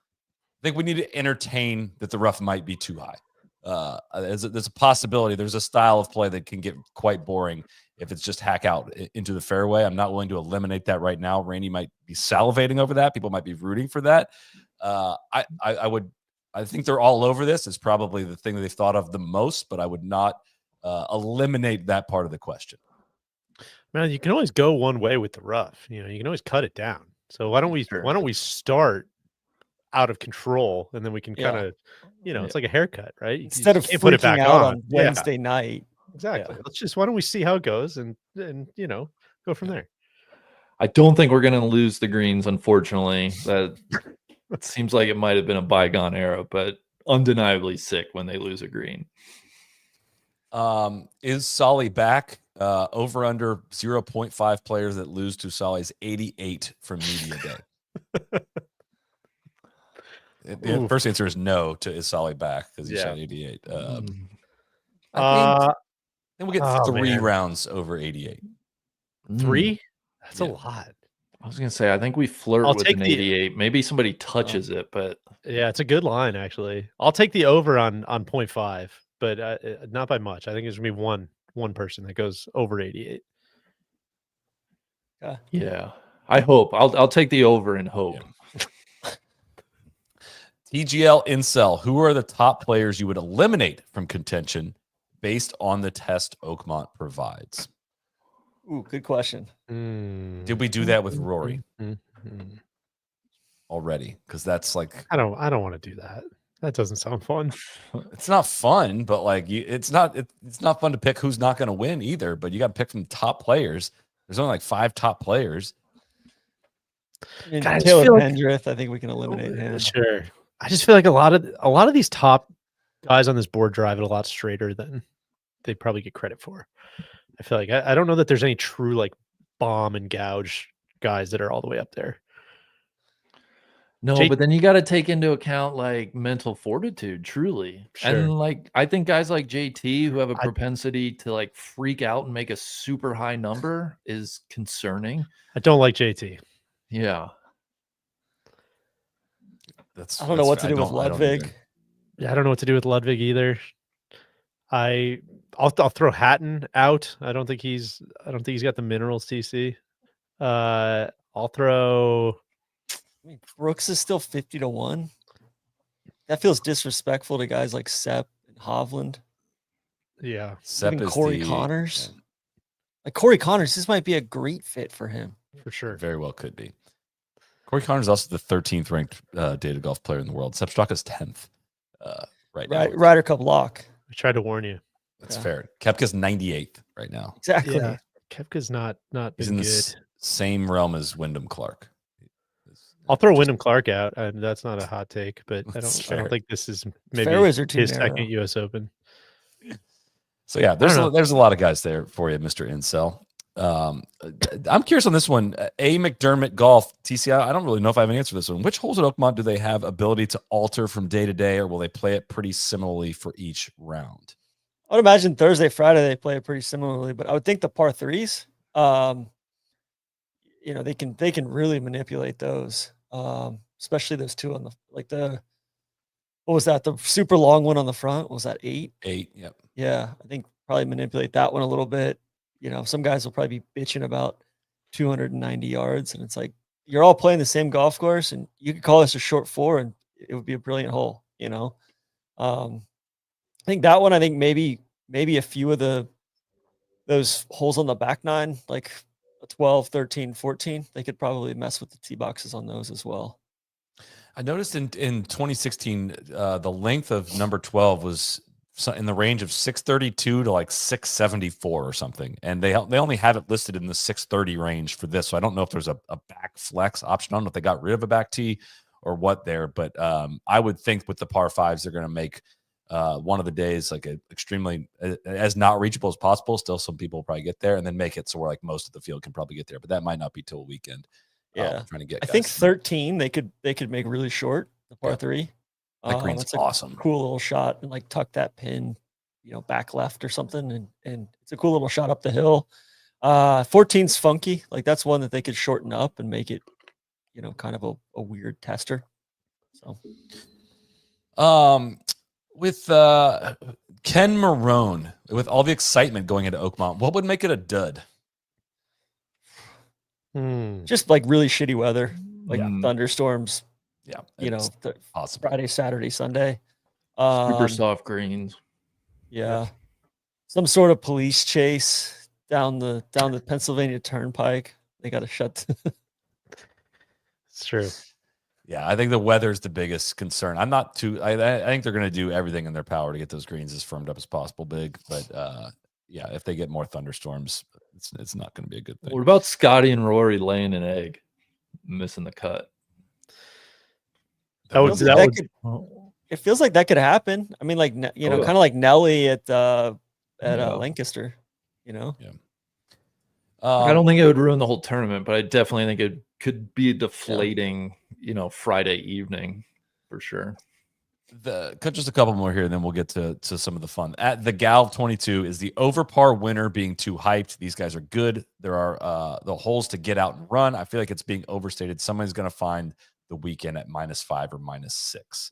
I think we need to entertain that the rough might be too high. There's a possibility. There's a style of play that can get quite boring if it's just hack out into the fairway. I'm not willing to eliminate that right now. Randy might be salivating over that. People might be rooting for that. I think they're all over this. It's probably the thing that they've thought of the most, but I would not eliminate that part of the question.
Man, you can always go one way with the rough. You can always cut it down. So why don't we start out of control, and then we can kind of, it's like a haircut, right?
Instead of put it back on Wednesday night.
Exactly. Why don't we see how it goes and go from there.
I don't think we're going to lose the greens, unfortunately. That it seems like it might have been a bygone era, but undeniably sick when they lose a green.
Is Solly back? Over under 0.5 players that lose to Solly's 88 from media day. The first answer is no to is Solly back because he shot 88. I think we'll get 3 rounds over 88.
3? That's a lot.
I was gonna say I think we flirt with an 88. Maybe somebody touches it, but
yeah, it's a good line actually. I'll take the over on 0.5, but not by much. I think there's gonna be one person that goes over 88.
Yeah, I hope. I'll take the over and hope.
Yeah. TGL Incel, who are the top players you would eliminate from contention based on the test Oakmont provides?
Ooh, good question.
Did we do that with Rory already? Because that's like
I don't want to do that. That doesn't sound fun.
It's not fun, but like it's not fun to pick who's not going to win either. But you got to pick from top players. There's only like 5 top players.
Taylor Pendrith, I think we can eliminate him.
Sure. I just feel like a lot of these top guys on this board drive it a lot straighter than they probably get credit for. I feel like I don't know that there's any true like bomb and gouge guys that are all the way up there.
No, but then you got to take into account like mental fortitude, truly. Sure. And like I think guys like JT who have a propensity to like freak out and make a super high number is concerning.
I don't like JT.
Yeah.
I don't know what to do with Ludwig.
I don't know what to do with Ludwig either. I'll throw Hatton out. I don't think he's got the minerals TC. I'll throw.
I mean, Brooks is still 50-1. That feels disrespectful to guys like Sepp and Hovland.
Yeah,
Sepp is Corey Connors. Yeah. Like Corey Connors, this might be a great fit for him.
For sure,
very well could be. Corey Connors is also the 13th ranked data golf player in the world. Sepp Straka's 10th right now.
Ryder Cup lock.
I tried to warn you.
That's fair. Koepka's 98th right now.
Exactly.
Yeah. Koepka's not
He's
been
in the
good.
same realm as Wyndham Clark.
I'll throw Wyndham Clark out, and that's not a hot take, but I
That's
don't
fair.
think this is maybe
Fairways are too
his
narrow.
second U.S. Open.
So yeah,
don't know.
there's a lot of guys there for you, Mr. Incel. I'm curious on this one. A. McDermott Golf TCI. I don't really know if I have an answer for this one. Which holes at Oakmont do they have ability to alter from day to day, or will they play it pretty similarly for each round?
I would imagine Thursday, Friday they play it pretty similarly, but I would think the par threes, you know, they can really manipulate those, especially those two on the what was that? The super long one on the front, was that 8?
8, yep.
Yeah, I think probably manipulate that one a little bit. You know, some guys will probably be bitching about 290 yards, and it's like you're all playing the same golf course, and you could call this a short 4, and it would be a brilliant hole. You know, I think that one. I think maybe a few of those holes on the back 9, like 12, 13, 14, they could probably mess with the tee boxes on those as well.
I noticed in 2016, the length of number 12 was in the range of 632 to like 674 or something, and they only have it listed in the 630 range for this. So I don't know if there's a back flex option. I don't know if they got rid of a back tee or what there, but I would think with the par 5s, they're going to make one of the days like extremely as not reachable as possible. Still, some people will probably get there, and then make it so where like most of the field can probably get there, but that might not be till a weekend.
Yeah,
trying to get.
I think 13 they could make really short the par 3.
That green's
that's
awesome.
Cool little shot, and like tuck that pin, you know, back left or something, and it's a cool little shot up the hill. 14's funky, like that's one that they could shorten up and make it, you know, kind of a weird tester. So,
with Ken Marone, with all the excitement going into Oakmont, what would make it a dud?
Just like really shitty weather, like thunderstorms.
Yeah,
you know,
possible.
Friday, Saturday, Sunday.
Super soft greens.
Yeah, some sort of police chase down the Pennsylvania Turnpike. They got to shut.
It's true.
Yeah, I think the weather's the biggest concern. I'm not too. I think they're going to do everything in their power to get those greens as firmed up as possible, big. But yeah, if they get more thunderstorms, it's not going to be a good thing.
What about Scotty and Rory laying an egg, missing the cut?
It feels like that could happen. I mean, like, you know, kind of like Nelly at Lancaster. You know.
Yeah.
I don't think it would ruin the whole tournament, but I definitely think it could be deflating. You know, Friday evening for sure.
Just a couple more here, and then we'll get to some of the fun. At the Gal 22 is the over par winner being too hyped. These guys are good. There are the holes to get out and run. I feel like it's being overstated. Somebody's going to find the weekend at -5 or -6.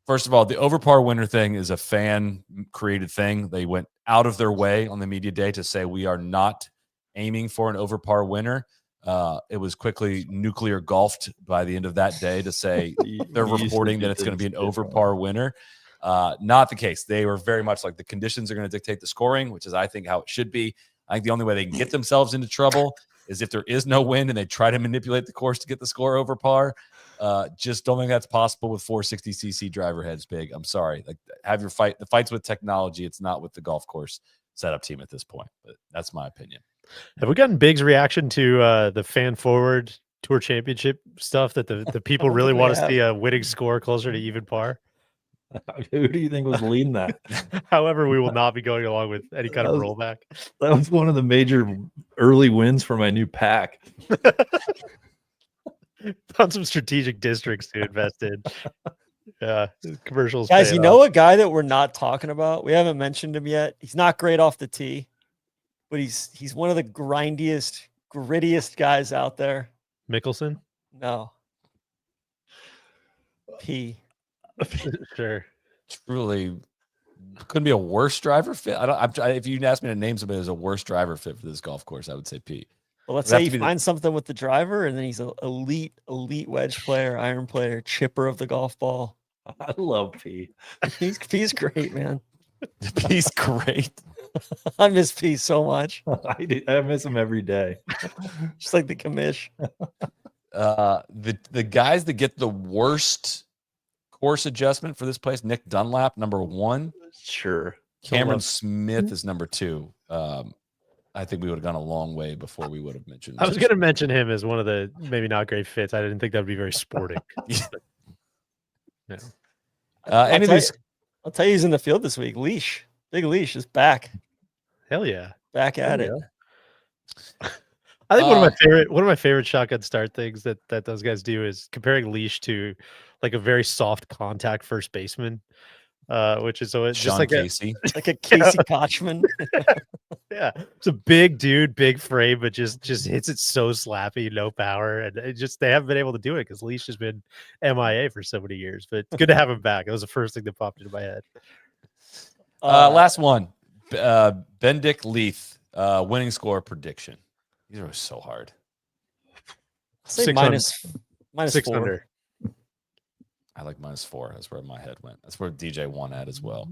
First of all, the over par winner thing is a fan created thing. They went out of their way on the media day to say we are not aiming for an over par winner. It was quickly nuclear golfed by the end of that day to say they're reporting that it's going to be an over par winner. Not the case. They were very much like the conditions are going to dictate the scoring, which is, I think, how it should be. I think the only way they can get themselves into trouble is if there is no wind and they try to manipulate the course to get the score over par. Just don't think that's possible with 460cc driver heads, big. I'm sorry. Like, have your fight. The fight's with technology. It's not with the golf course setup team at this point. But that's my opinion.
Have we gotten Big's reaction to the Fan Forward Tour Championship stuff that the people really want to see a winning score closer to even par?
Who do you think was leading that?
However, we will not be going along with any kind of rollback.
That was one of the major early wins for my new pack.
Found some strategic districts to invest in. Yeah, commercials.
Guys, you know a guy that we're not talking about? We haven't mentioned him yet. He's not great off the tee, but he's one of the grittiest guys out there.
Mickelson?
No. P.
Sure.
Truly couldn't be a worse driver fit. If you asked me to name somebody who's a worse driver fit for this golf course, I would say P.
Well, let's say you find something with the driver, and then he's an elite wedge player, iron player, chipper of the golf ball.
I love P.
P's great, man.
P's great.
I miss P so much.
I miss him every day.
Just like the commish.
The guys that get the worst course adjustment for this place, Nick Dunlap, number 1.
Sure.
Cameron Smith is number 2. I think we would have gone a long way before we would have mentioned.
I was going to mention him as one of the maybe not great fits. I didn't think that would be very sporting. No.
I'll tell you, he's in the field this week. Leash, Big Leash is back.
Hell yeah,
back at it.
I think one of my favorite shotgun start things that those guys do is comparing Leash to like a very soft contact first baseman, which is always just like
Casey.
Like a Casey Kochman.
Yeah, it's a big dude, big frame, but just hits it so slappy, no power, and they haven't been able to do it because Leash has been MIA for so many years. But it's good to have him back. That was the first thing that popped into my head.
Last one, Bendick Leith, winning score prediction. These are so hard.
Say minus 4.
I like -4. That's where my head went. That's where DJ won at as well.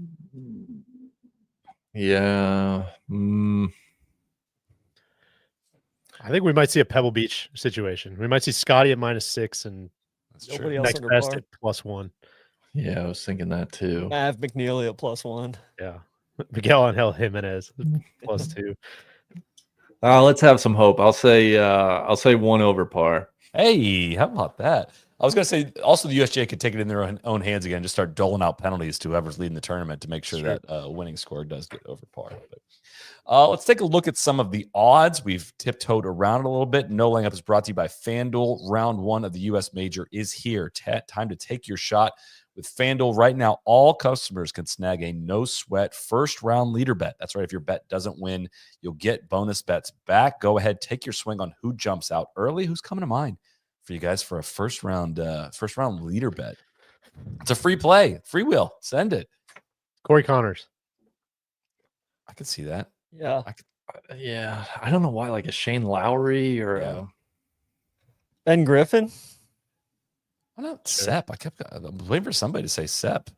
Yeah.
I think we might see a Pebble Beach situation. We might see Scotty at -6 and
nobody else
next best at +1.
Yeah, I was thinking that too.
Mav McNeely at +1.
Yeah. Miguel Angel Jimenez +2.
Let's have some hope. I'll say 1 over par.
Hey, how about that? I was going to say also the USGA could take it in their own hands again, just start doling out penalties to whoever's leading the tournament to make sure that winning score does get over par. But, let's take a look at some of the odds. We've tiptoed around a little bit. No Laying Up is brought to you by FanDuel. Round 1 of the U.S. Major is here. Time to take your shot with FanDuel. Right now, all customers can snag a no-sweat first-round leader bet. That's right. If your bet doesn't win, you'll get bonus bets back. Go ahead, take your swing on who jumps out early, who's coming to mind for you guys for a first round leader bet. It's a free play, freewheel. Send it.
Corey Connors.
I could see that.
Yeah.
Yeah. I don't know why, like a Shane Lowry or
Ben Griffin.
Why not Sepp? I'm waiting for somebody to say Sepp.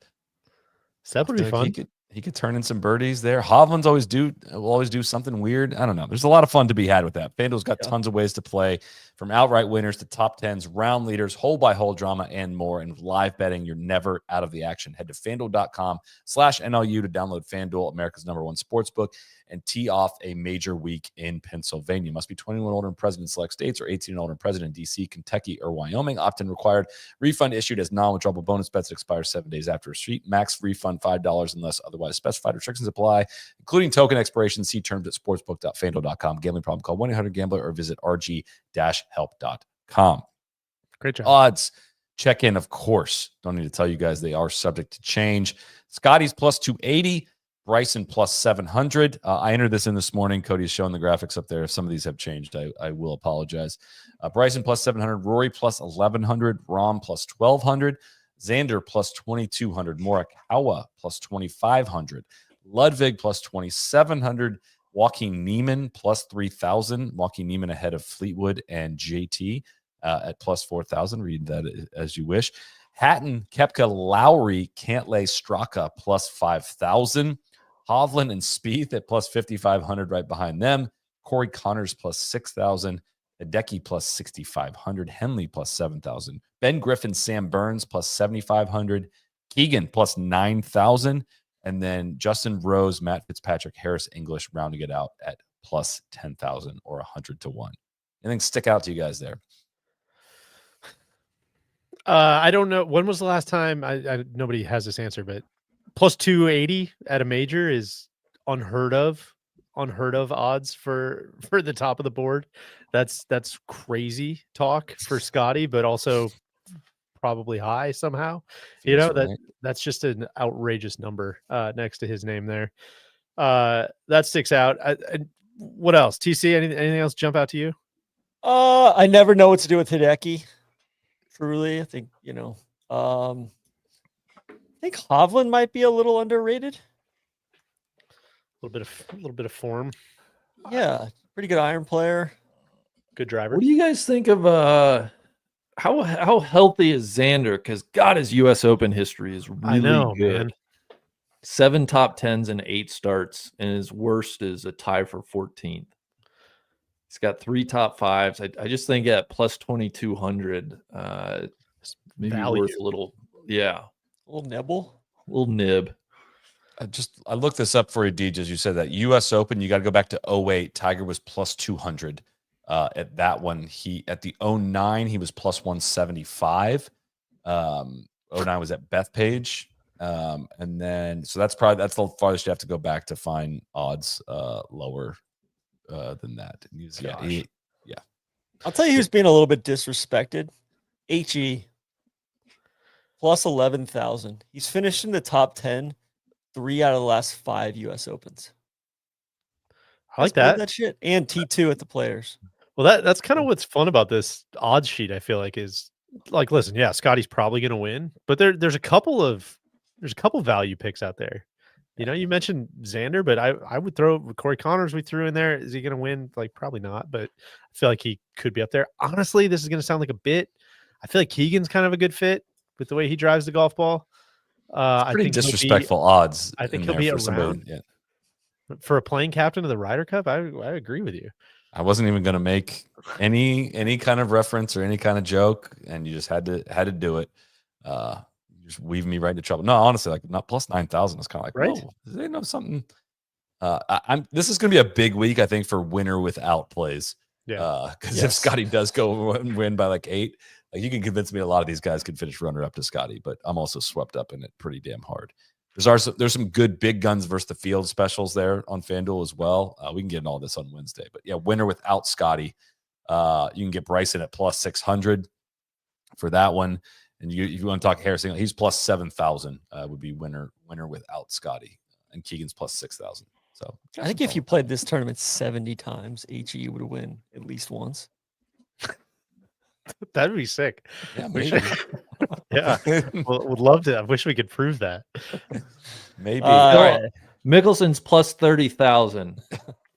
Sepp would be fun.
He could turn in some birdies there. Hovland's will always do something weird. I don't know. There's a lot of fun to be had with that. FanDuel's got tons of ways to play, from outright winners to top 10s, round leaders, hole by hole drama, and more. And with live betting, you're never out of the action. Head to FanDuel.com/NLU to download FanDuel, America's #1 sportsbook, and tee off a major week in Pennsylvania. Must be 21 and older and present in select states, or 18 and older and present in D.C., Kentucky, or Wyoming. Opt-in required. Refund issued as non-withdrawable bonus bets that expire 7 days after receipt. Max refund $5 unless otherwise specified. Restrictions apply, including token expiration. See terms at sportsbook.fanduel.com. Gambling problem, call 1-800-GAMBLER or visit rg-help.com.
Great job.
Odds. Check in, of course. Don't need to tell you guys they are subject to change. Scotty's +280. Bryson +700. I entered this in this morning. Cody's showing the graphics up there. If some of these have changed, I will apologize. Bryson +700. Rory +1100. Rahm +1200. Xander +2200. Morikawa +2500. Ludwig +2700. Joaquin Niemann +3000. Joaquin Niemann ahead of Fleetwood and JT at +4000. Read that as you wish. Hatton, Koepka, Lowry, Cantlay, Straka +5000. Hovland and Spieth at +5500 right behind them. Corey Connors +6000. Hideki +6500. Henley +7000. Ben Griffin, Sam Burns +7500. Keegan +9000. And then Justin Rose, Matt Fitzpatrick, Harris English rounding it out at +10,000 or 100 to 1. Anything stick out to you guys there?
I don't know. When was the last time? I nobody has this answer, but +280 at a major is unheard of odds for the top of the board. That's crazy talk for Scotty, but also probably high somehow. That's just an outrageous number next to his name there. That sticks out. What else? TC, anything else jump out to you?
I never know what to do with Hideki. Truly, I think I think Hovland might be a little underrated.
A little bit of form.
Yeah, pretty good iron player.
Good driver.
What do you guys think of how healthy is Xander? Because God, his U.S. Open history is really good. Man. 7 top 10s and 8 starts, and his worst is a tie for 14th. He's got 3 top 5s. I just think at +2200, maybe
value.
Worth a little, a little
nibble,
a little nib.
I looked this up for you, Deej, as you said that U.S. Open, you got to go back to 08. Tiger was plus 200 at that one. At the 09, he was plus 175. 09 was at Bethpage. And then, so that's the farthest you have to go back to find odds lower than that. Yeah.
I'll tell you who's being a little bit disrespected. HE plus 11,000. He's finished in the top 10 3 out of the last 5 U.S. Opens.
I like that.
That shit. And T2 at the Players.
Well, that's kind of what's fun about this odds sheet. I feel like is like, listen, yeah, Scotty's probably going to win, but there's a couple value picks out there. You know, you mentioned Xander, but I would throw Corey Connors. We threw in there. Is he going to win? Like, probably not, but I feel like he could be up there. Honestly, this is going to sound like a bit. I feel like Keegan's kind of a good fit with the way he drives the golf ball.
I think disrespectful odds.
I think he'll be around for a playing captain of the Ryder Cup. I agree with you.
I wasn't even going to make any kind of reference or any kind of joke, and you just had to do it. You just weave me right into trouble. No, honestly, like not plus 9,000 is kind of like,
right?
Whoa, do they know something? This is going to be a big week, I think, for winner without plays.
Yeah,
because if Scotty does go and win by like 8. Like you can convince me a lot of these guys could finish runner up to Scotty, but I'm also swept up in it pretty damn hard. There's some good big guns versus the field specials there on FanDuel as well. We can get in all this on Wednesday, but yeah, winner without Scotty. You can get Bryson at plus 600 for that one. And if you want to talk Harrison, he's plus 7,000 would be winner without Scotty, and Keegan's plus 6,000. So
I think if you played this tournament 70 times, HE would win at least once.
That'd be sick.
Yeah, maybe.
Yeah, would love to. I wish we could prove that.
Maybe.
Mickelson's plus 30,000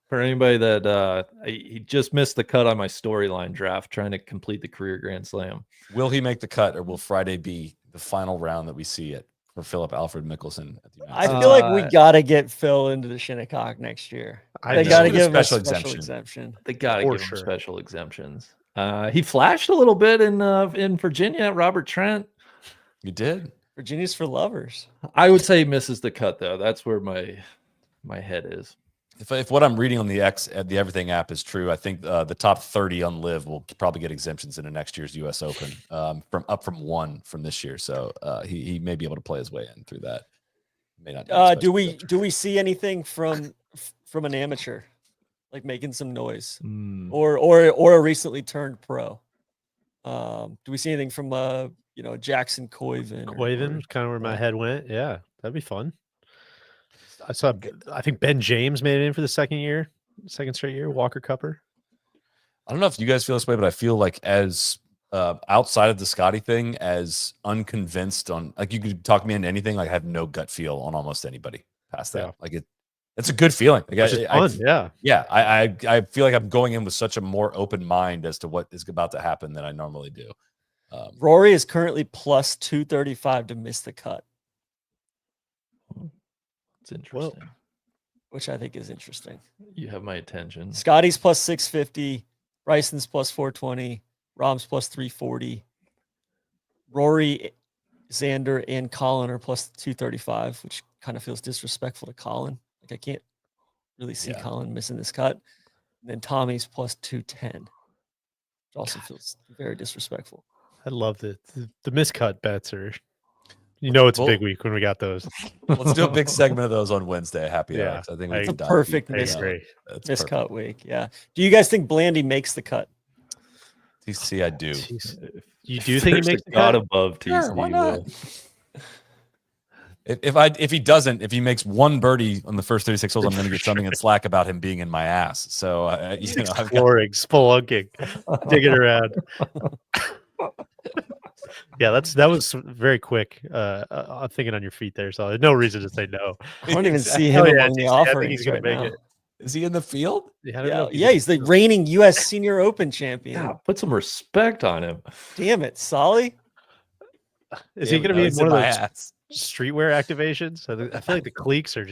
for anybody that he just missed the cut on my storyline draft trying to complete the career Grand Slam.
Will he make the cut, or will Friday be the final round that we see it for Philip Alfred Mickelson?
I feel like we got to get Phil into the Shinnecock next year. They got to give him a special exemption.
They got to give him special exemptions. He flashed a little bit in Virginia at Robert Trent.
You did.
Virginia's for lovers.
I would say he misses the cut though. That's where my head is.
If what I'm reading on the Everything app is true, I think the top 30 on Live will probably get exemptions into next year's U.S. Open from 1 from this year. So he may be able to play his way in through that. May not.
Do we see anything from an amateur? Like making some noise, or a recently turned pro. Do we see anything from Jackson Koivin?
Koivin, kind of where my head went. Yeah, that'd be fun. I think Ben James made it in for the second straight year. Walker Cupper.
I don't know if you guys feel this way, but I feel like as outside of the Scotty thing, as unconvinced on, like you could talk me into anything. Like I have no gut feel on almost anybody past that.
Yeah.
Like it's a good feeling. Like I feel like I'm going in with such a more open mind as to what is about to happen than I normally do.
Rory is currently plus 235 to miss the cut.
It's interesting.
Whoa. Which I think is interesting.
You have my attention.
Scotty's plus 650. Bryson's plus 420. Rom's plus 340. Rory, Xander, and Colin are plus 235, which kind of feels disrespectful to Colin. Like I can't really see Colin missing this cut. And then Tommy's plus 210, which also feels very disrespectful.
I love the miscut bets are. It's a big week when we got those.
Let's do a big segment of those on Wednesday. Happy hours. I think
it's a perfect miscut week. Yeah. Do you guys think Blandy makes the cut?
TC, I do.
You do think he makes the cut
above TC?
Sure, why not? If he doesn't, if he makes one birdie on the first 36 holes, I'm going to get something in Slack about him being in my ass. So
exploring, spelunking, digging around. Yeah, that was very quick. I'm thinking on your feet there, so there's no reason to say no.
I don't even see him among the offerings.
I think he's going to make it.
Is he in the field?
Yeah, he's the reigning U.S. Senior Open champion.
Yeah, put some respect on him.
Damn it, Solly.
Is he going to be in one of those streetwear activations? I feel like the cliques are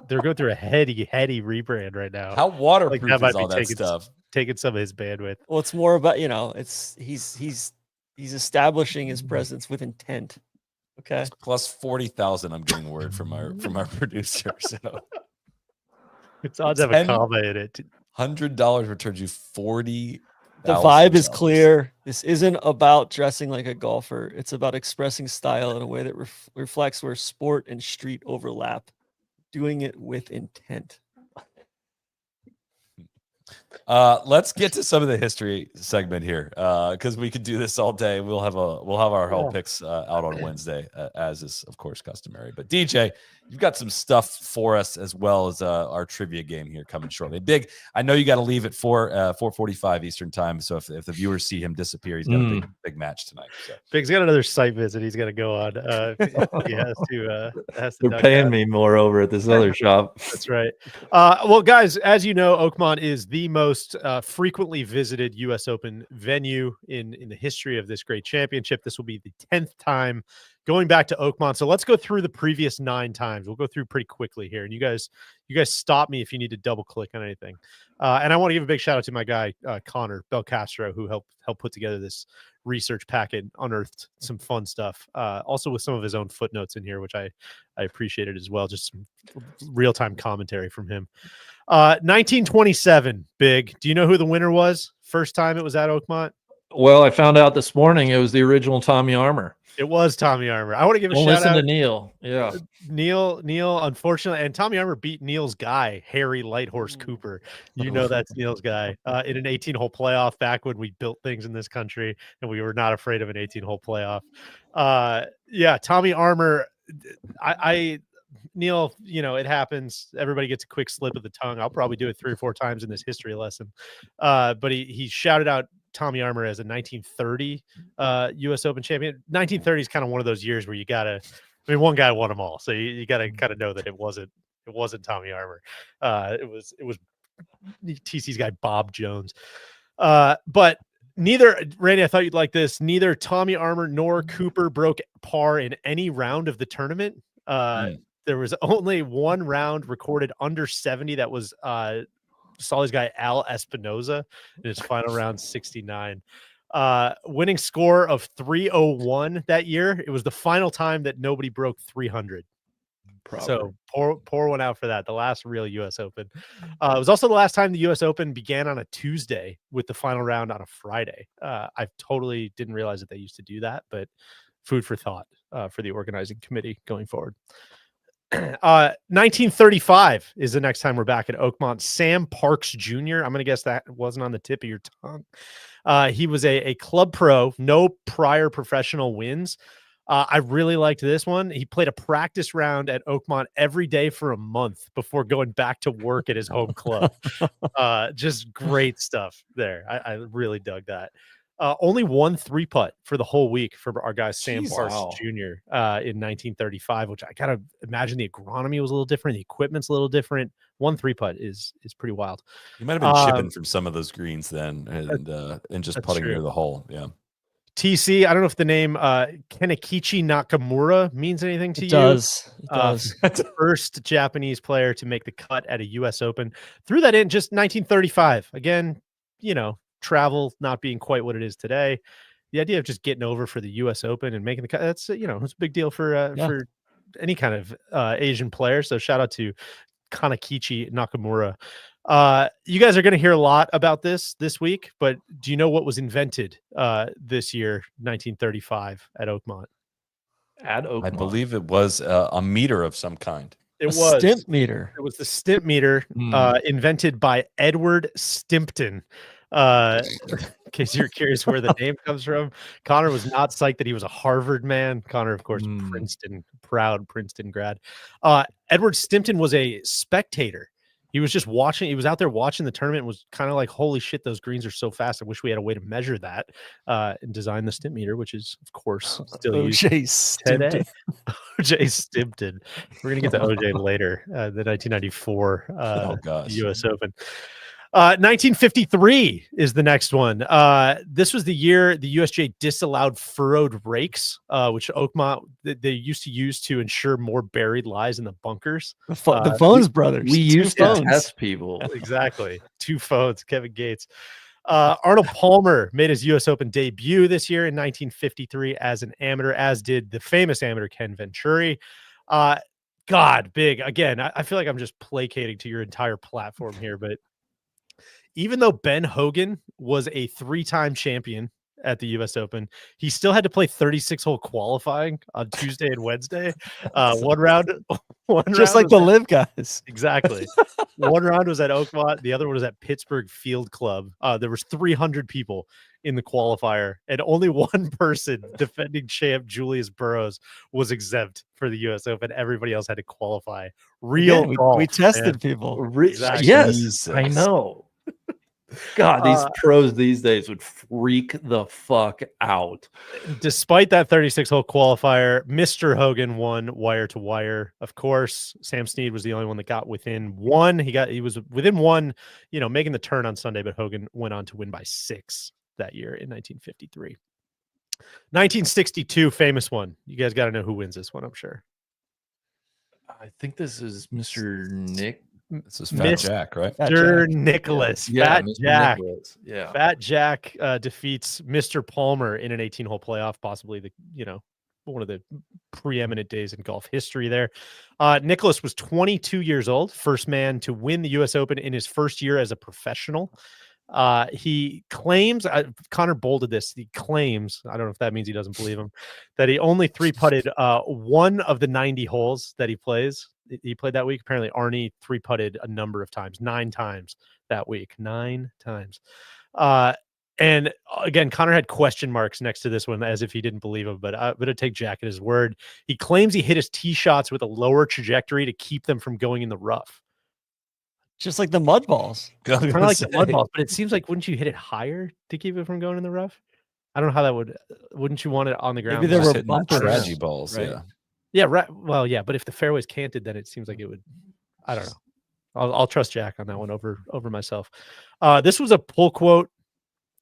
they're going through a heady rebrand right now.
How waterproof is all that stuff?
Taking some of his bandwidth.
Well, it's more about he's establishing his presence with intent. Okay.
Plus 40,000. I'm getting word from our producer. So
It's odd to have a comma in it.
$100 returns you 40.
The vibe is clear. This isn't about dressing like a golfer. It's about expressing style in a way that reflects where sport and street overlap. Doing it with intent.
Let's get to some of the history segment here, because we could do this all day. We'll have our whole picks out on Wednesday, as is of course customary. But DJ, you've got some stuff for us as well as our trivia game here coming shortly. Big, I know you got to leave at 4:45 Eastern time. So if the viewers see him disappear, he's got a big match tonight. So.
Big's got another site visit he's got to go on. He has to.
They're paying me more over at this other shop.
That's right. Well, guys, as you know, Oakmont is the most frequently visited U.S. Open venue in the history of this great championship. This will be the 10th time going back to Oakmont. So let's go through the previous 9 times. We'll go through pretty quickly here, and you guys stop me if you need to double click on anything. And I want to give a big shout out to my guy Connor Belcastro, who helped put together this research packet, unearthed some fun stuff, also with some of his own footnotes in here, which I appreciated as well. Just some real-time commentary from him. 1927, Big. Do you know who the winner was? First time it was at Oakmont?
Well, I found out this morning it was the original Tommy Armour.
It was Tommy Armour. I want to give a shout
listen
out
to Neil. Yeah.
Neil, unfortunately, and Tommy Armour beat Neil's guy, Harry Lighthorse Cooper. You know that's Neil's guy in an 18-hole playoff back when we built things in this country and we were not afraid of an 18-hole playoff. Yeah, Tommy Armour, Neil, it happens. Everybody gets a quick slip of the tongue. I'll probably do it 3 or 4 times in this history lesson. But he shouted out Tommy Armour as a 1930 U.S. Open champion. 1930 is kind of one of those years where you gotta. I mean, one guy won them all, so you gotta kind of know that it wasn't Tommy Armour. It was TC's guy Bob Jones. But neither, Randy, I thought you'd like this. Neither Tommy Armour nor Cooper broke par in any round of the tournament. There was only one round recorded under 70. That was Solly's guy Al Espinoza in his final round 69. Winning score of 301 that year. It was the final time that nobody broke 300. Probably. So pour one out for that. The last real U.S. Open. It was also the last time the U.S. Open began on a Tuesday with the final round on a Friday. I totally didn't realize that they used to do that, but food for thought for the organizing committee going forward. 1935 is the next time we're back at Oakmont. Sam Parks Jr. I'm going to guess that wasn't on the tip of your tongue. He was a club pro, no prior professional wins. I really liked this one. He played a practice round at Oakmont every day for a month before going back to work at his home club. Just great stuff there. I really dug that. Only one 3-putt for the whole week for our guy Sam Parks Jr. In 1935, which I kind of imagine the agronomy was a little different, the equipment's a little different. One 3-putt is pretty wild.
You might have been chipping from some of those greens then, and just putting near the hole. Yeah.
TC, I don't know if the name Kenikichi Nakamura means anything to you.
It does.
The first Japanese player to make the cut at a U.S. Open. Threw that in just 1935. Again, travel not being quite what it is today. The idea of just getting over for the U.S. Open and making the cut, that's it's a big deal for any kind of Asian player. So shout out to Kenikichi Nakamura. You guys are going to hear a lot about this week, but do you know what was invented this year, 1935 at Oakmont?
I believe it was a meter of some kind.
It was
stimp meter.
It was the stimp meter invented by Edward Stimpton. In case you're curious where the name comes from, Connor was not psyched that he was a Harvard man. Connor, of course, proud Princeton grad. Edward Stimpton was a spectator. He was just watching. He was out there watching the tournament and was kind of like, holy shit, those greens are so fast. I wish we had a way to measure that and design the stimp meter, which is, of course, still used today. OJ Stimpton. We're going to get to OJ later, the 1994 U.S. Open. 1953 is the next one. This was the year the USGA disallowed furrowed rakes, which Oakmont they used to use to ensure more buried lies in the bunkers.
The Phones brothers.
We used to test people.
Exactly. 2 phones. Kevin Gates. Arnold Palmer made his U.S. Open debut this year in 1953 as an amateur, as did the famous amateur Ken Venturi. God, big. Again, I feel like I'm just placating to your entire platform here, but even though Ben Hogan was a 3-time champion at the U.S. Open, he still had to play 36-hole qualifying on Tuesday and Wednesday. One round,
just like the live guys.
Exactly. One round was at Oakmont. The other one was at Pittsburgh Field Club. There was 300 people in the qualifier, and only one person, defending champ Julius Burrows, was exempt for the U.S. Open. Everybody else had to qualify. Real golf,
we tested
man.
people.
Exactly.
Yes,
Jesus.
I know. God, these pros these days would freak the fuck out.
Despite that 36-hole qualifier, Mr. Hogan won wire to wire. Of course, Sam Snead was the only one that got within one. He was within one, making the turn on Sunday, but Hogan went on to win by 6 that year in 1953. 1962, famous one. You guys got to know who wins this one, I'm sure.
I think this is Mr. Nick.
This is Fat Jack, right?
Mr. Nicholas.
Yeah,
Fat
Mr.
Jack.
Nicholas. Yeah.
Fat Jack defeats Mr. Palmer in an 18-hole playoff, possibly one of the preeminent days in golf history there. Nicholas was 22 years old, first man to win the U.S. Open in his first year as a professional. He claims, Connor bolded this, he claims, I don't know if that means he doesn't believe him, that he only 3-putted one of the 90 holes that he played that week. Apparently Arnie 3-putted a number of times, 9 times that week, 9 times. And again, Connor had question marks next to this one as if he didn't believe him, but I'm going to take Jack at his word. He claims he hit his tee shots with a lower trajectory to keep them from going in the rough.
Just like the mud balls.
Kind of like the mud balls, but it seems like, wouldn't you hit it higher to keep it from going in the rough? I don't know how that wouldn't you want it on the ground?
Maybe there were
bumpers. Strategy balls,
right?
Yeah.
Yeah, right. Well, yeah, but if the fairway's canted, then it seems like it would. I don't know. I'll trust Jack on that one over myself. This was a pull quote,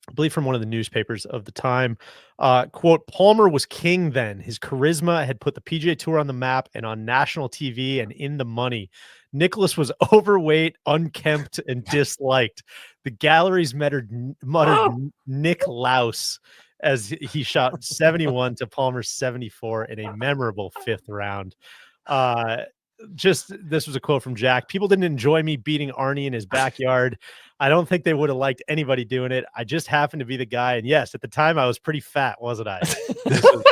I believe, from one of the newspapers of the time. Quote, Palmer was king then. His charisma had put the PGA Tour on the map and on national TV and in the money. Nicholas was overweight, unkempt, and disliked. The galleries muttered Nick Louse as he shot 71 to Palmer's 74 in a memorable 5th round. This was a quote from Jack. People didn't enjoy me beating Arnie in his backyard. I don't think they would have liked anybody doing it. I just happened to be the guy. And yes, at the time I was pretty fat, wasn't I? This was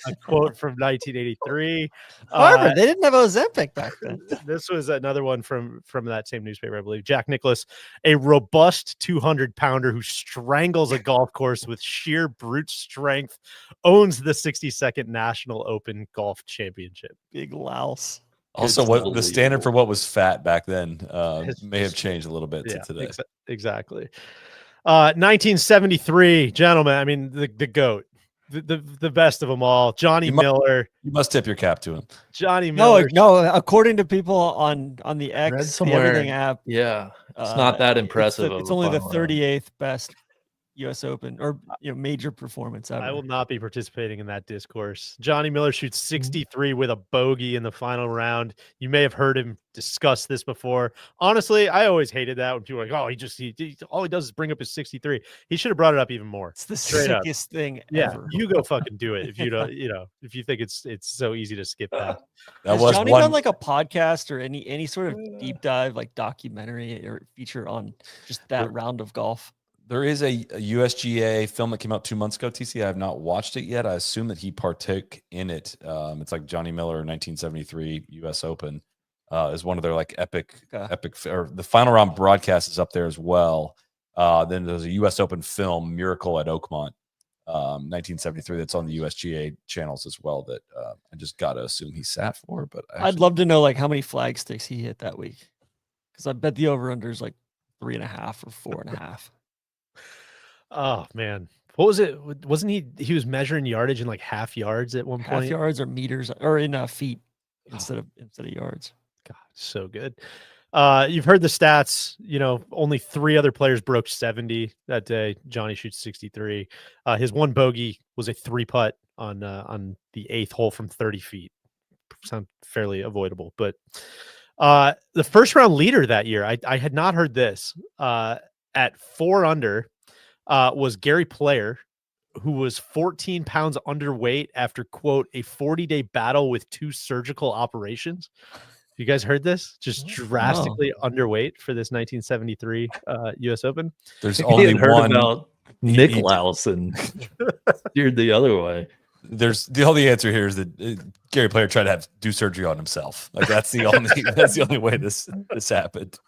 a quote from 1983.
Harvard, they didn't have Ozempic back then.
This was another one from that same newspaper, I believe. Jack Nicklaus, a robust 200-pounder who strangles a golf course with sheer brute strength, owns the 62nd National Open Golf Championship.
Big louse.
Also, what the standard for what was fat back then may have changed a little bit to today.
Exactly. 1973, gentlemen. I mean, the GOAT, the best of them all, Johnny Miller.
You must tip your cap to him.
Johnny Miller.
No. According to people on the X, the Everything app,
yeah, it's not that impressive.
It's only the 38th best U.S. Open or major performance ever.
I will not be participating in that discourse. Johnny Miller shoots 63 with a bogey in the final round. You may have heard him discuss this before. Honestly, I always hated that when people are like, "Oh, he all he does is bring up his 63." He should have brought it up even more.
It's the sickest thing ever.
You go fucking do it if you don't. If you think it's so easy to skip that.
Has Johnny done like a podcast or any sort of deep dive like documentary or feature on just that round of golf?
There is a USGA film that came out 2 months ago, TC. I have not watched it yet. I assume that he partook in it. It's like Johnny Miller 1973 U.S. Open is one of their like epic, or the final round broadcast is up there as well. Then there's a U.S. Open film, Miracle at Oakmont, 1973, that's on the USGA channels as well that I just got to assume he sat for. But
I'd love to know like how many flag sticks he hit that week, because I bet the over-under is like 3.5 or 4.5.
Oh man, what was it? Wasn't he was measuring yardage in like half yards at one point?
Half yards or meters or in feet instead of yards.
God, so good. You've heard the stats. Only 3 other players broke 70 that day. Johnny shoots 63. His one bogey was a 3-putt on the 8th hole from 30 feet. Sound fairly avoidable, but the first round leader that year, I had not heard this. at 4 under was Gary Player, who was 14 pounds underweight after, quote, a 40-day battle with 2 surgical operations. You guys heard this? Just drastically underweight for this 1973 U.S. Open.
There's only one.
About Nick Lausen steered the other way.
There's the only answer here is that Gary Player tried to do surgery on himself. Like that's the only way this happened.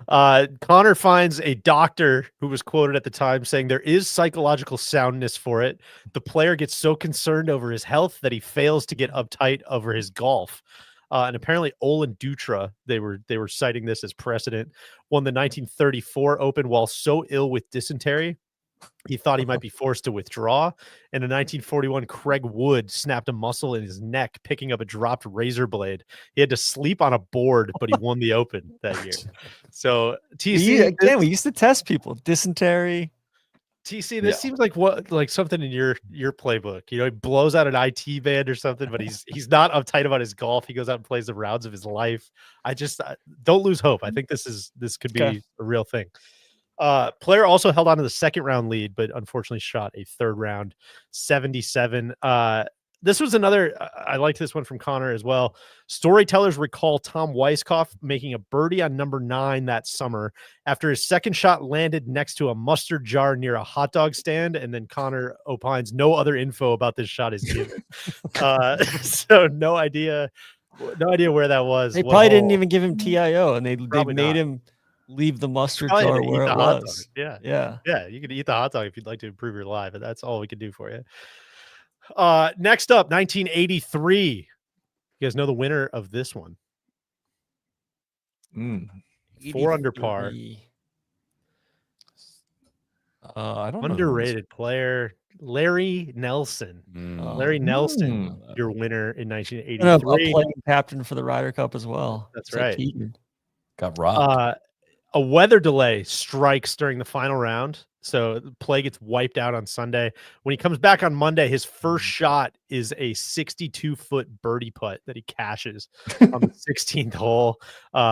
Connor finds a doctor who was quoted at the time saying there is psychological soundness for it. The player gets so concerned over his health that he fails to get uptight over his golf. And apparently Olin Dutra, they were citing this as precedent, won the 1934 Open while so ill with dysentery he thought he might be forced to withdraw. And in 1941, Craig Wood snapped a muscle in his neck picking up a dropped razor blade. He had to sleep on a board, but he won the Open that year. So TC,
again, we used to test people. Dysentery.
TC, this seems like something in your playbook. You know, he blows out an IT band or something, but he's not uptight about his golf. He goes out and plays the rounds of his life. I don't lose hope. I think this could be a real thing. Player also held on to the second round lead, but unfortunately shot a third round 77. This was another, I liked this one from Connor as well. Storytellers recall Tom Weisskopf making a birdie on number 9 that summer after his second shot landed next to a mustard jar near a hot dog stand. And then Connor opines no other info about this shot is given. So no idea where that was.
They probably didn't even give him TIO, and they made him leave the mustard jar where it was.
Yeah. You could eat the hot dog if you'd like to improve your life, but that's all we could do for you. Next up, 1983. You guys know the winner of this one? 4 under par.
I don't know.
Underrated player, Larry Nelson. Larry Nelson, your winner in 1983.
Playing captain for the Ryder Cup as well.
That's right.
Got robbed.
A weather delay strikes during the final round. So the play gets wiped out on Sunday. When he comes back on Monday, his first shot is a 62-foot birdie putt that he cashes on the 16th hole,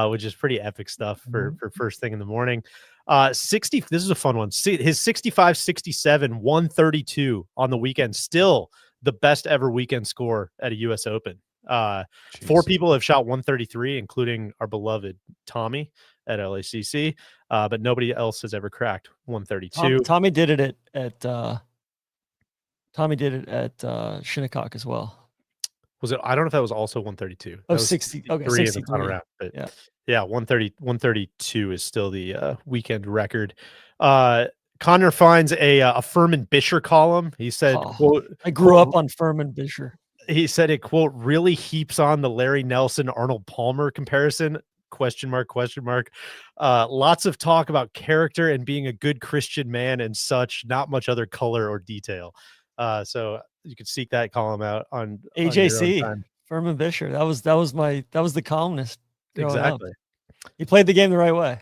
which is pretty epic stuff for first thing in the morning. 60. This is a fun one. His 65-67, 132 on the weekend. Still the best ever weekend score at a U.S. Open. 4 people have shot 133, including our beloved Tommy at LACC, but nobody else has ever cracked 132.
Tommy did it at Shinnecock as well.
Was it? I don't know if that was also 132.
Oh, 60. Okay,
63 round, but yeah, 132 is still the weekend record. Connor finds a Furman Bisher column. He said, quote,
I grew up on Furman Bisher.
He said it, quote, really heaps on the Larry Nelson Arnold Palmer comparison. Question mark. Lots of talk about character and being a good Christian man and such, not much other color or detail. So you could seek that column out on
AJC Furman Bisher. That was the columnist.
Exactly.
He played the game the right way.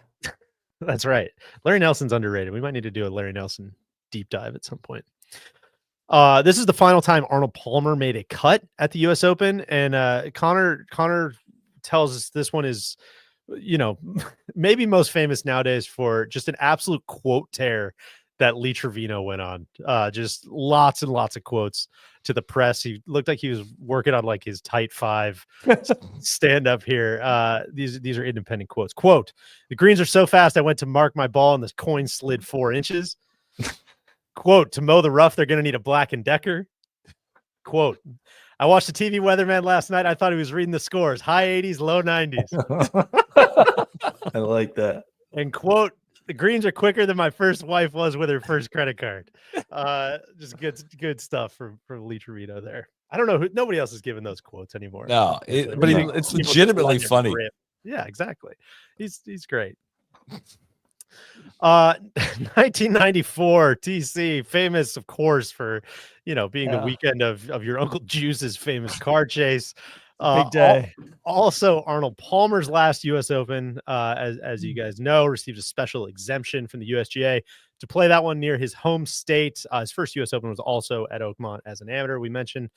That's right. Larry Nelson's underrated. We might need to do a Larry Nelson deep dive at some point. This is the final time Arnold Palmer made a cut at the U.S. Open, and Connor tells us this one is, you know, maybe most famous nowadays for just an absolute quote tear that Lee Trevino went on. Just lots and lots of quotes to the press. He looked like he was working on like his tight 5 stand up here. These are independent quotes. Quote, the greens are so fast I went to mark my ball and this coin slid 4 inches. Quote, to mow the rough, they're going to need a Black & Decker. Quote, I watched the TV weatherman last night. I thought he was reading the scores. High 80s, low 90s.
I like that.
And quote, the greens are quicker than my first wife was with her first credit card. Just good stuff from Lee Trevino there. I don't know who, nobody else is giving those quotes anymore.
No, but it's legitimately funny.
Yeah, exactly. He's great. 1994 TC, famous of course for, you know, being the weekend of your Uncle Juice's famous car chase.
Big day.
Also Arnold Palmer's last US Open, as you guys know, received a special exemption from the USGA to play that one near his home state. His first US Open was also at Oakmont as an amateur, we mentioned.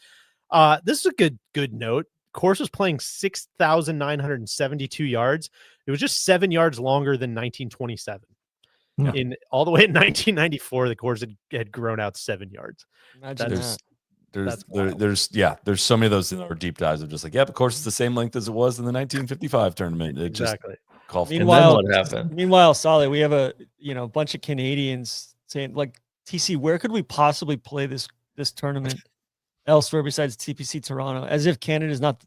This is a good note. Course was playing 6,972 yards. It was just 7 yards longer than 1927.
Yeah.
In all the way in 1994, the course had grown out 7 yards.
Imagine
That's-
that.
There's so many of those in our deep dives of just like, yeah, of course it's the same length as it was in the 1955 tournament. It
Exactly.
just golf.
Meanwhile,
what happened?
Meanwhile, Solly, we have a bunch of Canadians saying like, TC, where could we possibly play this tournament elsewhere besides TPC Toronto? As if Canada is not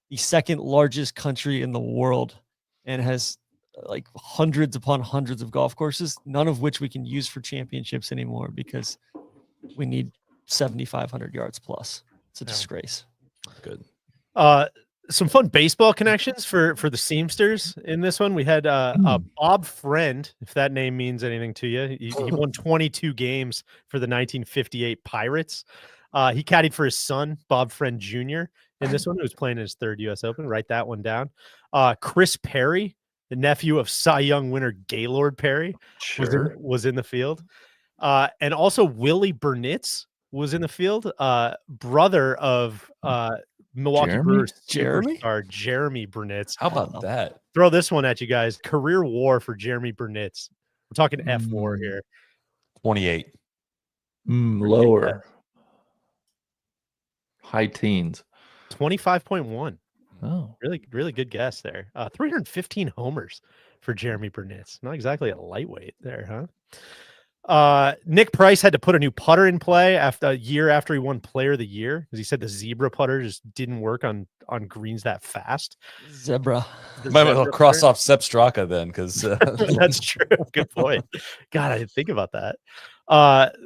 the second largest country in the world and has like hundreds upon hundreds of golf courses, none of which we can use for championships anymore because we need 7,500 yards plus. It's a disgrace.
Good.
Some fun baseball connections for the Seamsters in this one. We had Bob Friend, if that name means anything to you. He won 22 games for the 1958 Pirates. He caddied for his son, Bob Friend Jr. in this one, who was playing his third U.S. Open. Write that one down. Chris Perry, the nephew of Cy Young winner Gaylord Perry, was in the field. And also Willie Burnitz was in the field, brother of Milwaukee Brewers superstar Jeremy Burnitz.
How about that?
Throw this one at you guys. Career WAR for Jeremy Burnitz. We're talking F WAR here.
28.
Lower. High teens.
25.1.
Oh,
Really, really good guess there. 315 homers for Jeremy Burnitz. Not exactly a lightweight there, huh? Nick Price had to put a new putter in play a year after he won Player of the Year because he said the zebra putter just didn't work on greens that fast.
Zebra.
Might as well cross off Sepp Straka then, because
that's true. Good point. God, I didn't think about that.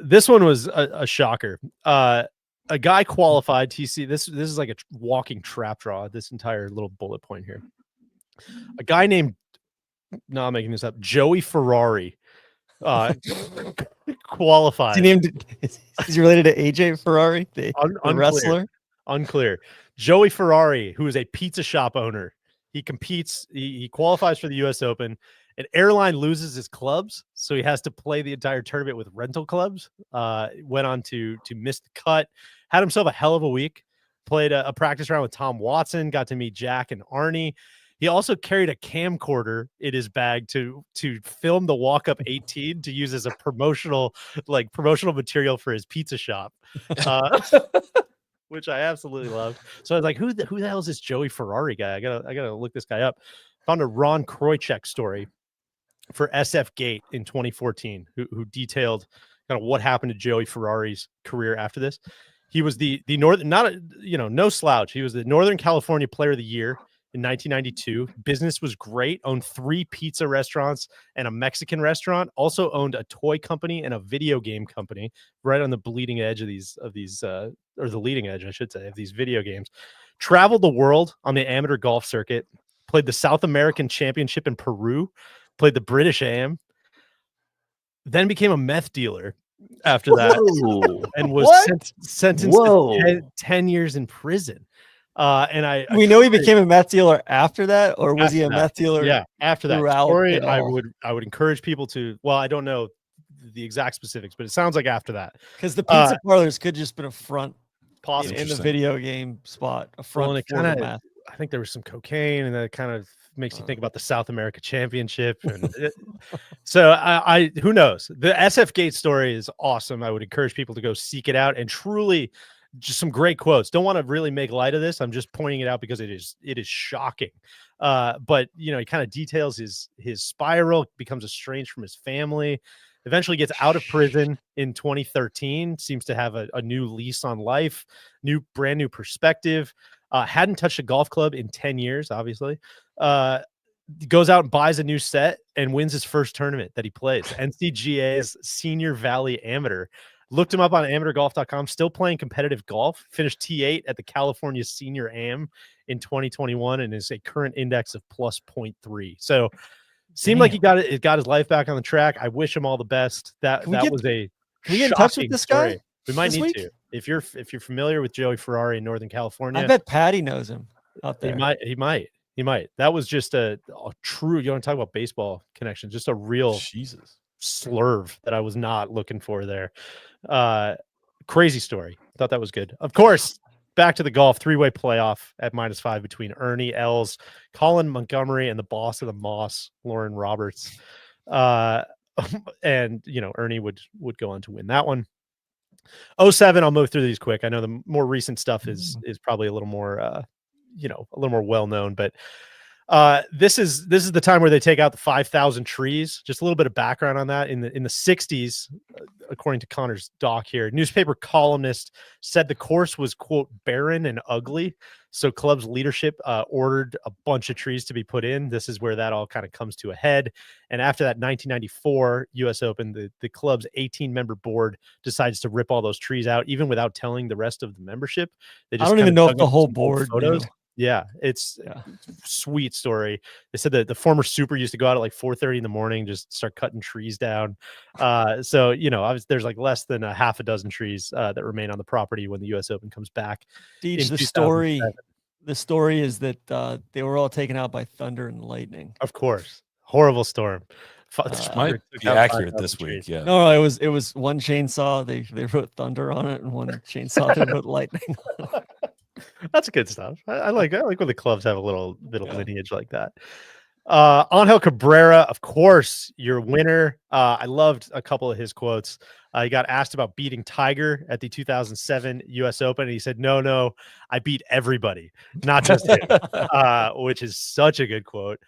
This one was a shocker. A guy qualified. TC. This is like a walking trap draw. This entire little bullet point here. A guy named, no, I'm making this up, Joey Ferrari. Qualified.
Is he related to AJ Ferrari, the wrestler?
Unclear. Joey Ferrari, who is a pizza shop owner, he competes. He qualifies for the U.S. Open. An airline loses his clubs, so he has to play the entire tournament with rental clubs. Went on to miss the cut. Had himself a hell of a week. Played a practice round with Tom Watson. Got to meet Jack and Arnie. He also carried a camcorder in his bag to film the walk-up 18 to use as a promotional material for his pizza shop, which I absolutely loved. So I was like, who the hell is this Joey Ferrari guy? I gotta look this guy up. Found a Ron Kroichek story for SF Gate in 2014, who detailed kind of what happened to Joey Ferrari's career after this. He was the Northern, no slouch. He was the Northern California Player of the Year in 1992. Business was great. Owned 3 pizza restaurants and a Mexican restaurant. Also owned a toy company and a video game company, right on the bleeding edge of these, or the leading edge, I should say, of these video games. Traveled the world on the amateur golf circuit. Played the South American Championship in Peru. Played the British AM. Then became a meth dealer after that. And was sentenced to 10 years in prison. And we
know he became a meth dealer after that, or was he a meth dealer?
Yeah, after that story, I would encourage people to. Well, I don't know the exact specifics, but it sounds like after that,
because the pizza parlors could just been a front,
possibly
in the video game spot, a front.
Well, I think there was some cocaine, and that kind of makes you think about the South America Championship. And so I who knows? The SF Gate story is awesome. I would encourage people to go seek it out, and truly. Just some great quotes. Don't want to really make light of this. I'm just pointing it out because it is shocking. But he kind of details his spiral, becomes estranged from his family, eventually gets out of prison in 2013, seems to have a new lease on life, brand new perspective. Hadn't touched a golf club in 10 years, obviously. Goes out and buys a new set and wins his first tournament that he plays, NCGA's Senior Valley Amateur. Looked him up on amateurgolf.com, still playing competitive golf, finished T8 at the California Senior Am in 2021 and is a current index of plus 0.3. So seemed like he got his life back on the track. I wish him all the best. Can we get in touch with this guy? We might need to. If you're familiar with Joey Ferrari in Northern California.
I bet Patty knows him out there.
He might. That was just a true, you want to talk about baseball connection, just a real slurve that I was not looking for there. Crazy story. Thought that was good. Of course, back to the golf 3-way playoff at -5 between Ernie Els, Colin Montgomery, and the boss of the Moss, Lauren Roberts. and Ernie would go on to win that one. 07, I'll move through these quick. I know the more recent stuff is probably a little more a little more well known, but this is the time where they take out the 5,000 trees. Just a little bit of background on that. In the 60s, according to Connor's doc here, newspaper columnist said the course was, quote, barren and ugly. So club's leadership ordered a bunch of trees to be put in. This is where that all kind of comes to a head. And after that 1994 US Open, the club's 18-member board decides to rip all those trees out, even without telling the rest of the membership. They just
I don't even know if the whole board
photos.
knew.
Yeah, it's sweet story. They said that the former super used to go out at like 4:30 in the morning, just start cutting trees down. So there's like less than a half a dozen trees that remain on the property when the U.S. Open comes back.
Deej, the story is that they were all taken out by thunder and lightning.
Of course, horrible storm.
Might be accurate this week. Yeah.
No, it was one chainsaw. They wrote thunder on it, and one chainsaw they wrote lightning.
That's good stuff. I like when the clubs have a little bit of lineage like that. Angel Cabrera, of course, your winner. I loved a couple of his quotes. He got asked about beating Tiger at the 2007 US Open, and he said, no, I beat everybody, not just him, which is such a good quote.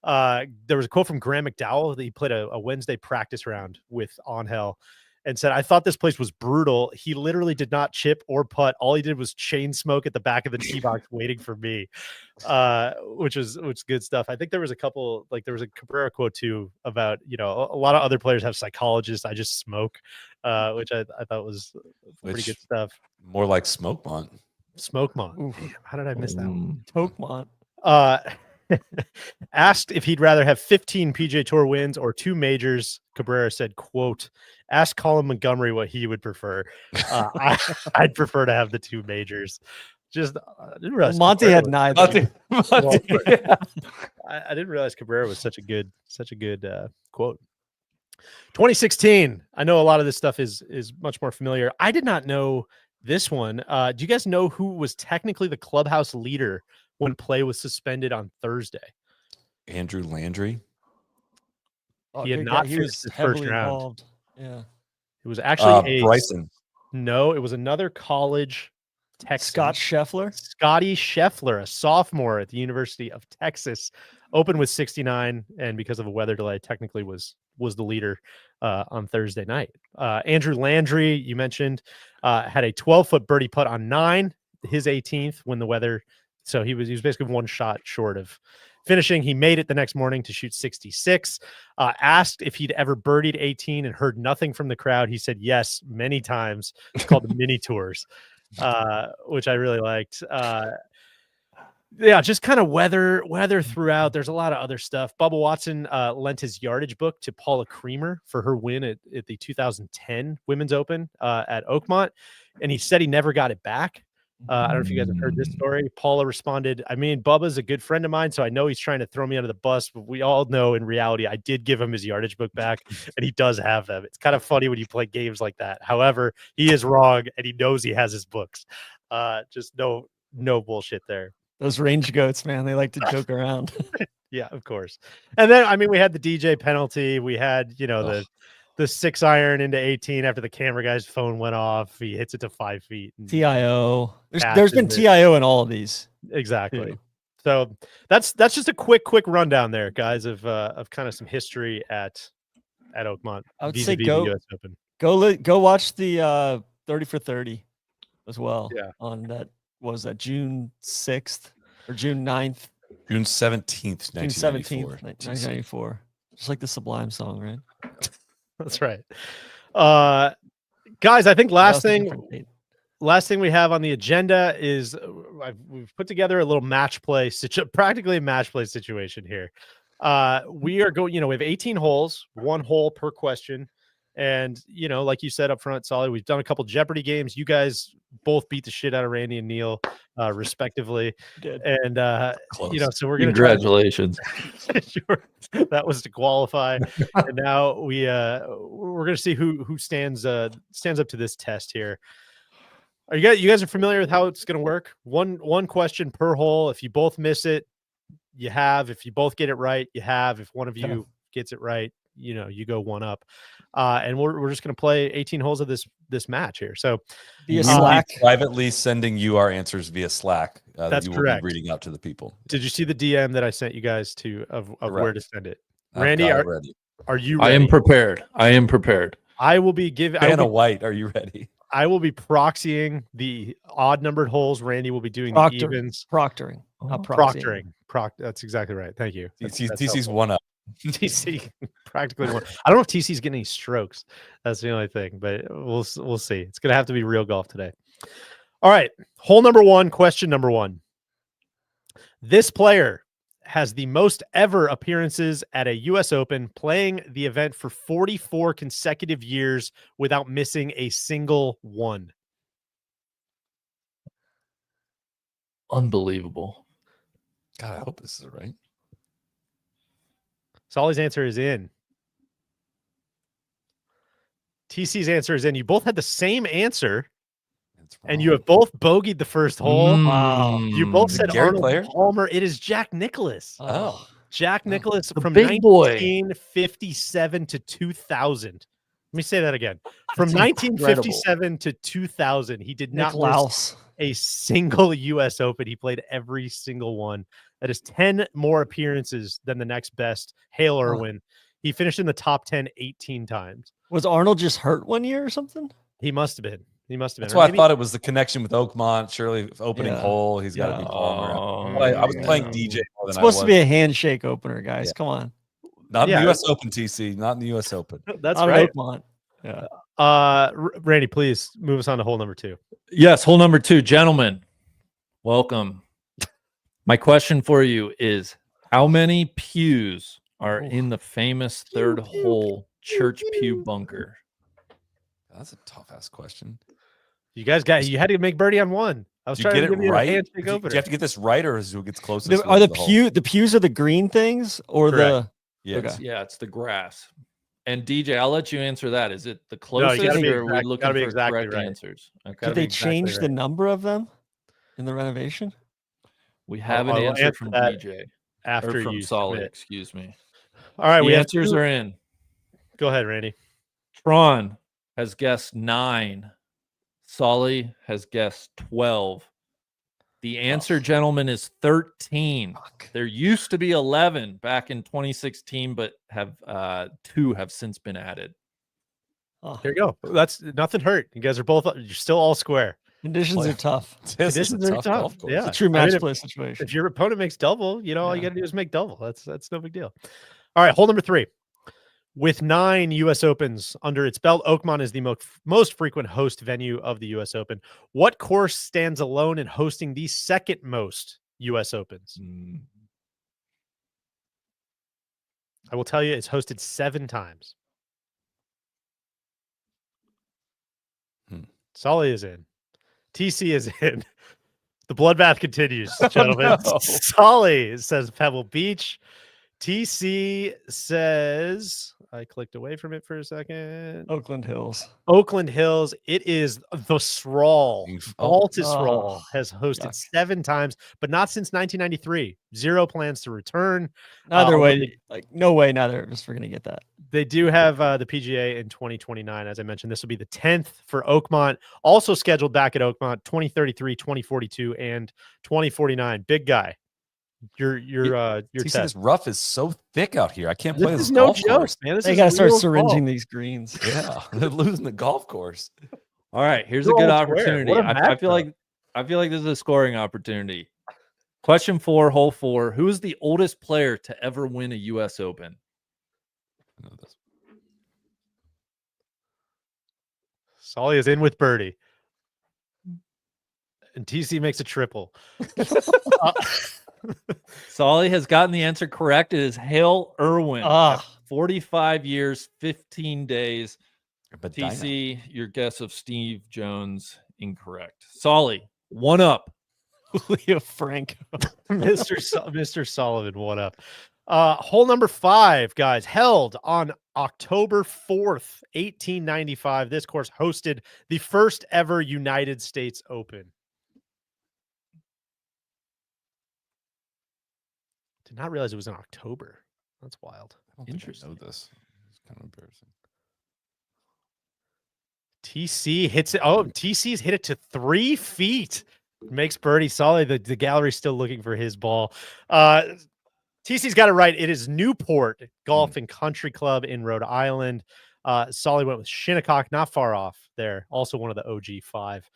There was a quote from Graham McDowell that he played a Wednesday practice round with Angel, and said, I thought this place was brutal. He literally did not chip or putt. All he did was chain smoke at the back of the tee box waiting for me, which is good stuff. I think there was a couple, like there was a Cabrera quote too about, a lot of other players have psychologists. I just smoke, which I thought was pretty good stuff.
More like Smokemont.
Smokemont. Damn, how did I miss that one?
Smokemont.
Asked if he'd rather have 15 PGA Tour wins or 2 majors, Cabrera said, quote, ask Colin Montgomery what he would prefer. I'd prefer to have the 2 majors. Just I didn't realize
Monty
Cabrera
had neither.
I didn't realize Cabrera was such a good quote. 2016. I know a lot of this stuff is much more familiar. I did not know this one. Do you guys know who was technically the clubhouse leader when play was suspended on Thursday?
Andrew Landry.
He had not finished his first round.
Involved. Yeah.
It was actually
Bryson.
No, it was another college Texan. Scotty Scheffler, a sophomore at the University of Texas, opened with 69, and because of a weather delay, technically was the leader on Thursday night. Andrew Landry, you mentioned, had a 12-foot birdie putt on 9, his 18th when the weather. So he was basically one shot short of finishing. He made it the next morning to shoot 66. Asked if he'd ever birdied 18 and heard nothing from the crowd. He said yes many times. It's called the mini tours, which I really liked. Just kind of weather throughout. There's a lot of other stuff. Bubba Watson lent his yardage book to Paula Creamer for her win at the 2010 Women's Open at Oakmont, and he said he never got it back. I don't know if you guys have heard this story. Paula responded, I mean, Bubba's a good friend of mine, so I know he's trying to throw me under the bus, but we all know in reality, I did give him his yardage book back, and he does have them. It's kind of funny when you play games like that. However, he is wrong, and he knows he has his books. Just no bullshit there.
Those range goats, man, they like to joke around.
Yeah, of course. And then, I mean, we had the DJ penalty. We had, the 6-iron into 18 after the camera guy's phone went off. He hits it to 5 feet.
TIO. There's been TIO in all of these.
Exactly.
Too.
So that's just a quick rundown there, guys, of kind of some history at Oakmont.
I would say
the US Open.
Go watch the 30 for 30 as well.
Yeah.
On that, what was that, June 6th or June 9th?
June 17th,
1994. Just like the Sublime song, right?
That's right. Guys, I think last thing we have on the agenda is we've put together a little match play, practically a match play situation here. We are going, we have 18 holes, 1 hole per question. And, like you said up front, Solly, we've done a couple Jeopardy games. You guys both beat the shit out of Randy and Neil, respectively. And, so we're going to
congratulations.
Sure. That was to qualify. And now we're going to see who stands up to this test here. You guys are familiar with how it's going to work? One question per hole. If you both miss it, you have. If you both get it right, you have. If one of you gets it right, you go one up. And we're just going to play 18 holes of this match here. So
via
We will be
Slack.
privately sending you our answers via Slack.
That's
that you will
correct.
be reading out to the people.
Did you see the DM that I sent you guys of where to send it? Randy,
ready.
Are you ready?
I am prepared. I am prepared.
I will be giving
Anna White, are you ready?
I will be proxying the odd numbered holes. Randy will be doing the evens.
Proctoring. Not proxying.
That's exactly right. Thank you.
TC's one up.
TC practically one. I don't know if TC's getting any strokes. That's the only thing, but we'll see. It's gonna have to be real golf today. All right. Hole number 1, question number 1. This player has the most ever appearances at a U.S. Open, playing the event for 44 consecutive years without missing a single one.
Unbelievable.
God, I hope this is right.
Solly's answer is in. TC's answer is in. You both had the same answer, and you have both bogeyed the first hole.
Wow.
You both said
Gary
Arnold
player?
Palmer. It is Jack Nicklaus.
Oh.
Jack Nicklaus
The
from
big boy.
1957 to 2000. Let me say that again. From
That's
1957 to 2000, he did not miss
Nicklaus.
a single U.S. Open. He played every single one. That is 10 more appearances than the next best, Hale Irwin. He finished in the top 10 18 times.
Was Arnold just hurt one year or something?
He must have been.
That's why I thought it was the connection with Oakmont. Surely, opening hole, he's got to be Palmer. I was playing DJ more than
it's supposed to be a handshake opener, guys. Come on.
Not in the U.S. Open, TC. Not in the U.S. Open.
That's
Not
right.
Oakmont. Yeah.
Randy, please move us on to hole number 2.
Yes, hole number 2, gentlemen. Welcome. My question for you is: how many pews are in the famous third hole church pew bunker?
That's a tough ass question.
You had to make birdie on one. I was trying to give you
right?
a handshake
Do
opener.
you have to get this right, or is who gets closest?
Are the pews are the green things or
Correct.
It's the grass. And DJ, I'll let you answer that. Is it the
No,
closest,
you gotta be
or are we
exact-
looking
gotta be
for
exactly
correct
right.
answers? Okay.
Did they change the number of them in the renovation?
We have an
I'll
answer
answer
from
that
DJ
after
or from
you
Solid.
submit.
Excuse me.
All right,
The
we have
answers
two-
are in.
Go ahead, Randy.
Tron has guessed 9. Solly has guessed 12. The answer, gentlemen, is 13. There used to be 11 back in 2016, but have 2 have since been added.
There you go. That's nothing hurt. You guys are both. You're still all square.
Conditions are tough.
Conditions are tough. Yeah,
It's a true match play situation.
If your opponent makes double, all you got to do is make double. That's no big deal. All right, hole number 3. With 9 U.S. Opens under its belt, Oakmont is the most frequent host venue of the U.S. Open. What course stands alone in hosting the second most U.S. Opens? I will tell you, it's hosted 7 times. Solly is in. TC is in. The bloodbath continues, gentlemen.
No.
Solly says Pebble Beach. TC says, I clicked away from it for a second.
Oakland Hills.
Oakland Hills. It is the Srawl. Baltus Srawl has hosted 7 times, but not since 1993. 0 plans to return.
Neither way, no way neither of us are going to get that.
They do have the PGA in 2029. As I mentioned, this will be the 10th for Oakmont. Also scheduled back at Oakmont, 2033, 2042, and 2049. Big guy. Your test.
This rough is so thick out here. I can't play
This
this
is no
golf
joke,
course.
man.
They got to start syringing these greens.
Yeah, they're losing the golf course.
All right, here's
You're
a good
all square.
opportunity.
What a
I feel
matchup.
like this is a scoring opportunity. Question 4, hole 4. Who is the oldest player to ever win a U.S. Open?
I know this.
Solly is in with birdie. And TC makes a triple.
Solly has gotten the answer correct. It is Hale Irwin. 45 years, 15 days.
But
TC, your guess of Steve Jones, incorrect. Solly, 1 up.
Julio Franco.
Mr. Sullivan, 1 up. Hole number 5, guys, held on October 4th, 1895. This course hosted the first ever United States Open. Did not realize it was in October. That's wild.
I don't think I know this. Kind of embarrassing.
TC hits it. Oh, TC's hit it to 3 feet. Makes birdie. Solly, the gallery's still looking for his ball. TC's got it right. It is Newport Golf and Country Club in Rhode Island. Solly went with Shinnecock, not far off there. Also one of the OG 5.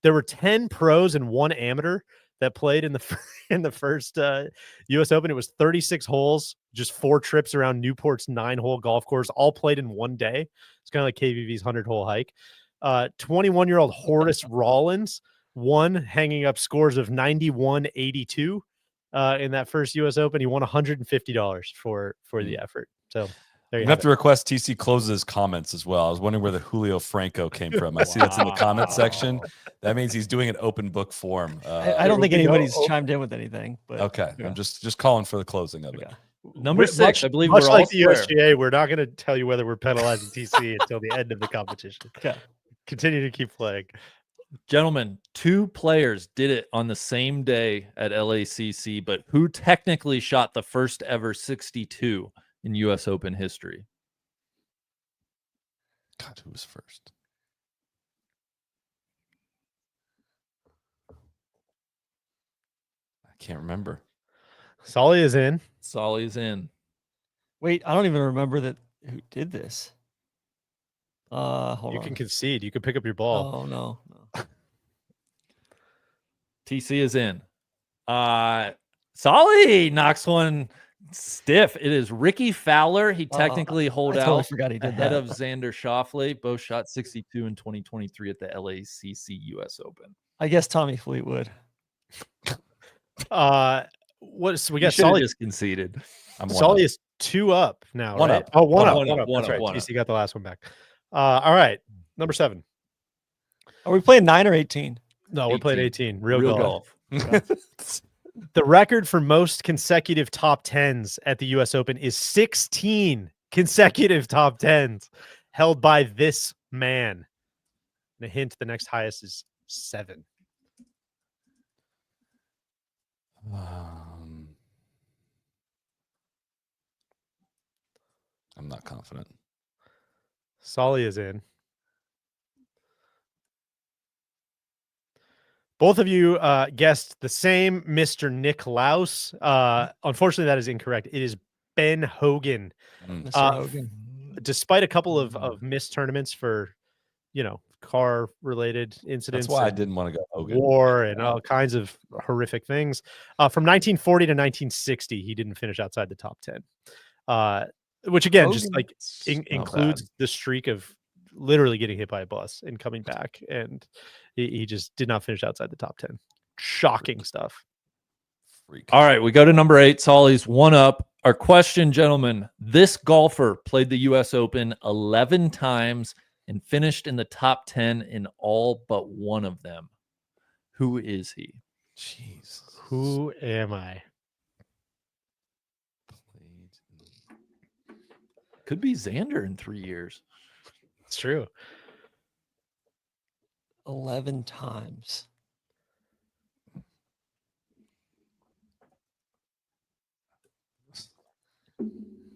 There were 10 pros and 1 amateur that played in the first U.S. Open. It was 36 holes, just 4 trips around Newport's 9-hole golf course, all played in one day. It's kind of like KVV's 100-hole hike. 21-year-old Horace Rollins won, hanging up scores of 91-82 in that first U.S. Open. He won $150 for the effort. So there you
have to request TC closes his comments as well. I was wondering where the Julio Franco came from. I see that's in the comment section. That means he's doing an open book form.
I don't think anybody's chimed in with anything. But
okay, I'm just calling for the closing of it.
Number 6, I believe
much
we're
like
all
the USGA, we're not going to tell you whether we're penalizing TC until the end of the competition.
Okay.
Continue to keep playing.
Gentlemen, 2 players did it on the same day at LACC, but who technically shot the first ever 62 in U.S. Open history?
God, who was first? I can't remember.
Solly is in.
Solly's in.
Wait, I don't even remember that. Who did this? Hold
You
on.
can concede. You can pick up your ball.
Oh no.
TC is in. Solly knocks one stiff. It is Ricky Fowler. He technically holed
totally
out
forgot he did
ahead
that.
of Xander Schauffele. Both shot 62 in 2023 at the LACC US Open.
I guess Tommy Fleetwood.
So we got
Solly
Solly.
just conceded.
Solly is 2 up now.
One
right?
up.
Oh, one up.
One
That's
up,
right.
one up.
TC got the last one back. All right. Number 7.
Are we playing 9 or 18?
No, we're playing 18. Real golf. The record for most consecutive top 10s at the U.S. Open is 16 consecutive top 10s held by this man. And a hint, the next highest is 7.
I'm not confident.
Solly is in. Both of you guessed the same Mr. Nick Laus. Unfortunately, that is incorrect. It is Ben Hogan.
Mr. Hogan.
Despite a couple of missed tournaments for, car-related incidents.
That's why I didn't want to go Hogan.
War and all kinds of horrific things. From 1940 to 1960, he didn't finish outside the top 10. Which again,
Hogan,
just like includes the streak of literally getting hit by a bus and coming back, and he just did not finish outside the top 10. Shocking stuff.
Freak.
All right, we go to number 8. Solly's 1 up. Our question, gentlemen: this golfer played the U.S. Open 11 times and finished in the top 10 in all but one of them. Who is he?
Jeez.
Who am I?
Could be Xander in 3 years.
It's true.
11 times.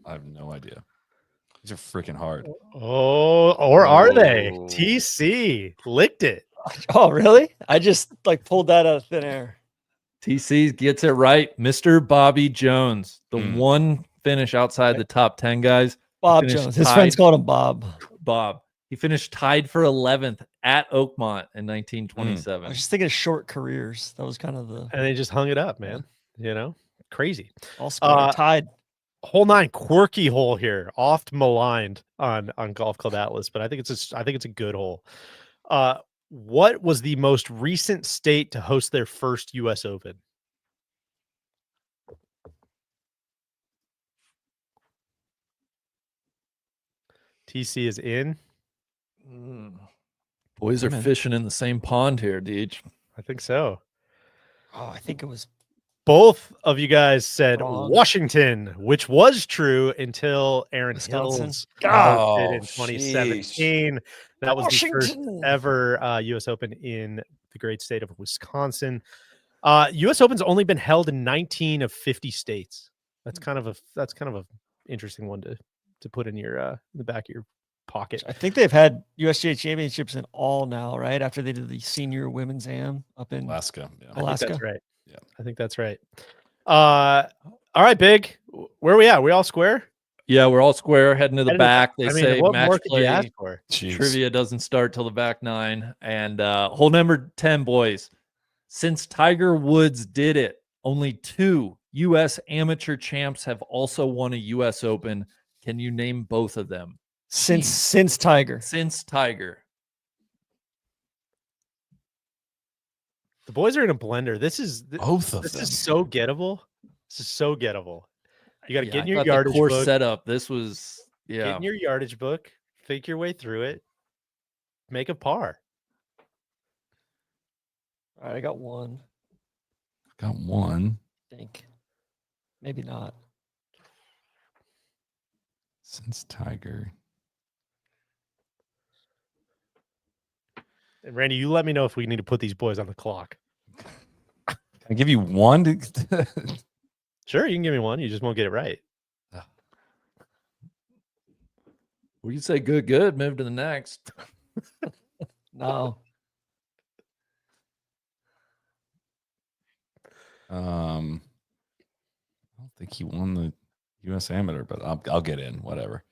I have no idea. These are freaking hard.
Oh, or are they? TC licked it.
Oh, really? I just pulled that out of thin air.
TC gets it right. Mr. Bobby Jones, the one finish outside the top 10 guys.
Bob Jones. His friends called him Bob.
Bob. He finished tied for 11th at Oakmont in 1927.
I was just thinking of short careers. That was kind of the.
And they just hung it up, man. Crazy.
All scored, tied.
Hole 9, quirky hole here, oft maligned on Golf Club Atlas, but I think it's a good hole. What was the most recent state to host their first U.S. Open? TC is in.
Boys are fishing in the same pond here, Deej.
I think so.
Oh, I think it was.
Both of you guys said
Wrong.
Washington, which was true until Aaron
Wisconsin.
Hills
Oh,
hosted in 2017. That was the first ever U.S. Open in the great state of Wisconsin. U.S. Open's only been held in 19 of 50 states. That's kind of a interesting one to put in your in the back of your pocket.
I think they've had USGA championships in all now, right? After they did the senior women's AM up in
Alaska. Yeah.
Alaska.
That's right.
Yeah.
I think that's right. All right, Big. Where are we at? We all square?
Yeah, we're all square, heading to the back. They say
what
match
more could you
play
ask for?
Jeez.
trivia doesn't start till the back 9. And hole number 10, boys. Since Tiger Woods did it, only 2 U.S. amateur champs have also won a U.S. Open. Can you name both of them?
Since Tiger.
Since Tiger.
The boys are in a blender. This is
Both of
this
them.
is so gettable. This is so gettable. You got to get in your
I thought
yardage
the course
book.
setup. This was
Get in your yardage book. Think your way through it. Make a par.
All right, I got one.
Got one.
I think. Maybe not.
Since Tiger.
And Randy, you let me know if we need to put these boys on the clock.
Can I give you one?
Sure, you can give me one. You just won't get it right.
Well, you say good. Move to the next.
No.
I don't think he won the U.S. Amateur, but I'll get in. Whatever.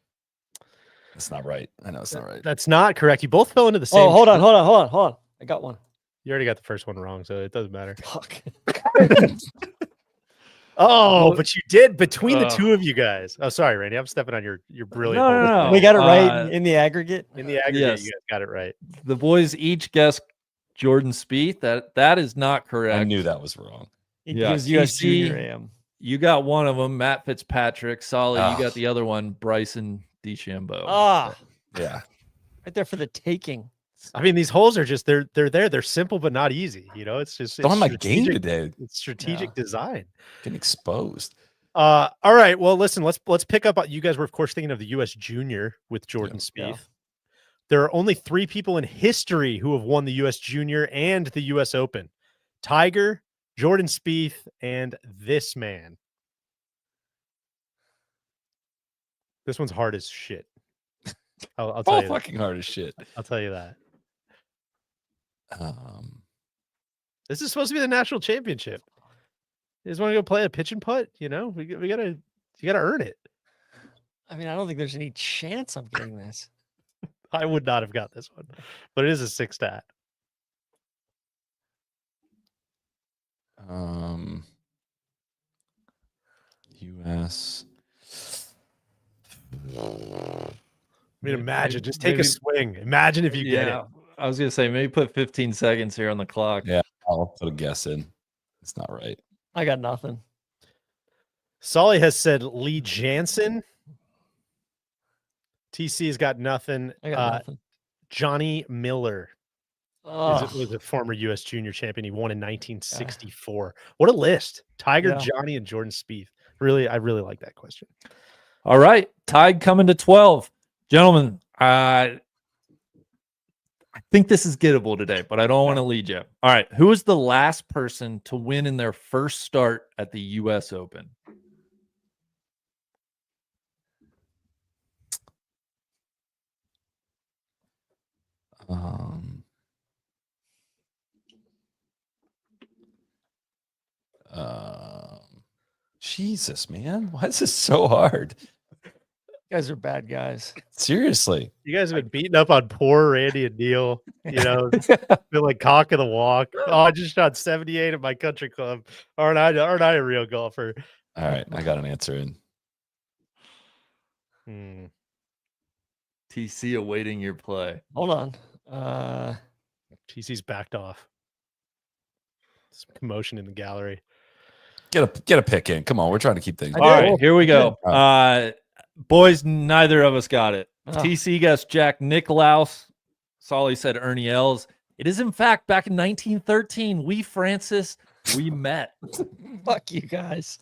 That's not right. I know it's not right.
That's not correct. You both fell into the same.
Oh, hold on. I got one.
You already got the first one wrong, so it doesn't matter.
Fuck.
Oh, but you did between the two of you guys. Oh, sorry, Randy. I'm stepping on your brilliant.
No.
We got it right in the aggregate.
In the aggregate,
Yes.
you guys got it right.
The boys each guessed Jordan Spieth. That is not correct.
I knew that was wrong.
It
Yeah,
was US
TC,
Junior AM.
You got one of them, Matt Fitzpatrick. Solid.
Oh.
You got the other one, Bryson DeChambeau.
Ah,
Yeah.
right there for the taking.
I mean, these holes are just they're there. They're simple but not easy. You know, it's just
Don't
it's
have my game
strategic-
today.
It's strategic design.
Getting exposed.
All right. Well, listen. Let's pick up. You guys were, of course, thinking of the U.S. Junior with Jordan Spieth.
Yeah.
There are only 3 people in history who have won the U.S. Junior and the U.S. Open: Tiger, Jordan Spieth, and this man. This one's hard as shit. I'll tell
Oh,
you.
fucking hard as shit.
I'll tell you that. This is supposed to be the national championship. You just want to go play a pitch and putt? You know, you gotta earn it.
I mean, I don't think there's any chance I'm getting this.
I would not have got this one, but it is a 6 stat.
U.S.
I mean, imagine. Just take a swing. Imagine if you get it.
I was gonna say maybe put 15 seconds here on the clock.
Yeah, I'll put a guess in. It's not right.
I got nothing.
Solly has said Lee Jansen. TC's got nothing.
I got nothing.
Johnny Miller
Oh,
was a former U.S. Junior champion. He won in 1964. What a list! Tiger,
Yeah.
Johnny, and Jordan Spieth. I really like that question.
All right, tied coming to 12, gentlemen. I think this is gettable today, but I don't want to lead you. All right, who was the last person to win in their first start at the U.S. Open?
Jesus, man. Why is this so hard?
you guys are bad guys.
Seriously.
You guys have been beating up on poor Randy and Neil. You know, feel like cock of the walk. Oh, I just shot 78 at my country club. Aren't I a real golfer?
All right, I got an answer in.
TC awaiting your play.
Hold on.
TC's backed off. Some commotion in the gallery.
Get a pick in. Come on, we're trying to keep things.
All right, here we go. Boys, neither of us got it.
Oh.
TC guessed Jack Nicklaus. Solly said Ernie Els. It is, in fact, back in 1913. We met.
Fuck you guys.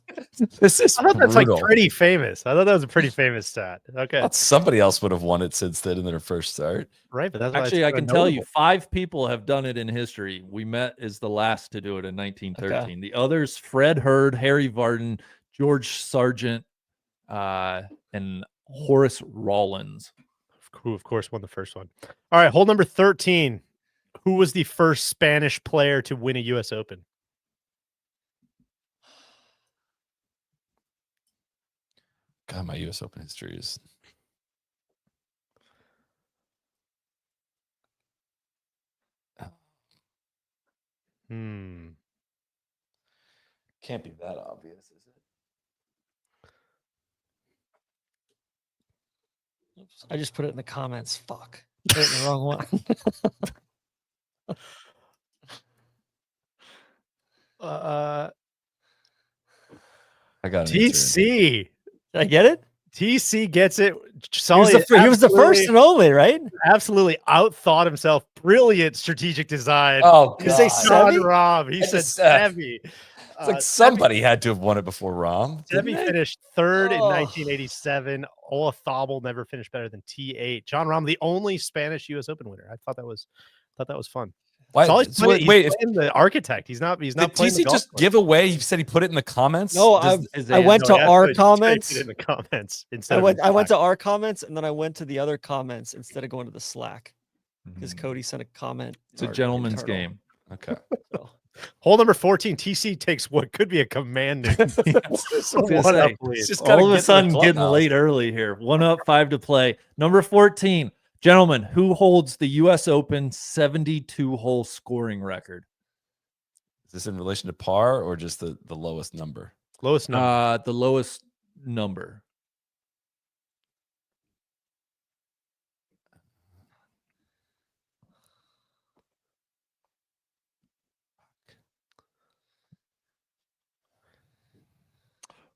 This is
I thought that's like
brutal.
pretty famous. I thought that was a pretty famous stat. Okay,
I thought somebody else would have won it since then in their first start.
right, but that's why
Actually,
it's
I can
so
tell you
notable.
5 people have done it in history. We met is the last to do it in 1913. The others, Fred Hurd, Harry Varden, George Sargent, and Horace Rawlins.
Who, of course, won the first one. All right, hole number 13. Who was the first Spanish player to win a U.S. Open?
God, my U.S. Open history is.
Hmm.
Can't be that obvious, is it?
Oops, I just put it in the comments. Fuck. Put it in the wrong one.
I got an
TC.
Did I get it?
TC gets it.
He was the first and only, right?
Absolutely outthought himself. Brilliant strategic design.
Oh,
Did you say
John
Seve?
Rahm. He said Seve.
It's like somebody had to have won it before Rahm.
Seve finished third in
Oh.
1987. Ola Thobel never finished better than T8. John Rahm, the only Spanish U.S. Open winner. I thought that was fun.
Why?
So he's
So
playing,
wait,
he's playing the architect. He's not
did
playing the
TC
golf
just
course.
give away? He said he put it in the comments.
No, I went to
No, that's
our
good. You
comments.
typed it in the comments instead
I
of
went
in
to
Slack.
our comments, and then I went to the other comments instead of going to the Slack because
Mhm.
Cody sent a comment.
It's a gentleman's game.
Okay.
So.
Hole number 14. TC takes what could be a commanding one-up lead.
It's just gotta
All of
get
a
to the
sudden getting
clubhouse.
late early here. 1 up, 5 to play. Number 14. Gentlemen, who holds the U.S. Open 72-hole scoring record?
Is this in relation to par or just the lowest number?
Lowest number.
The lowest number.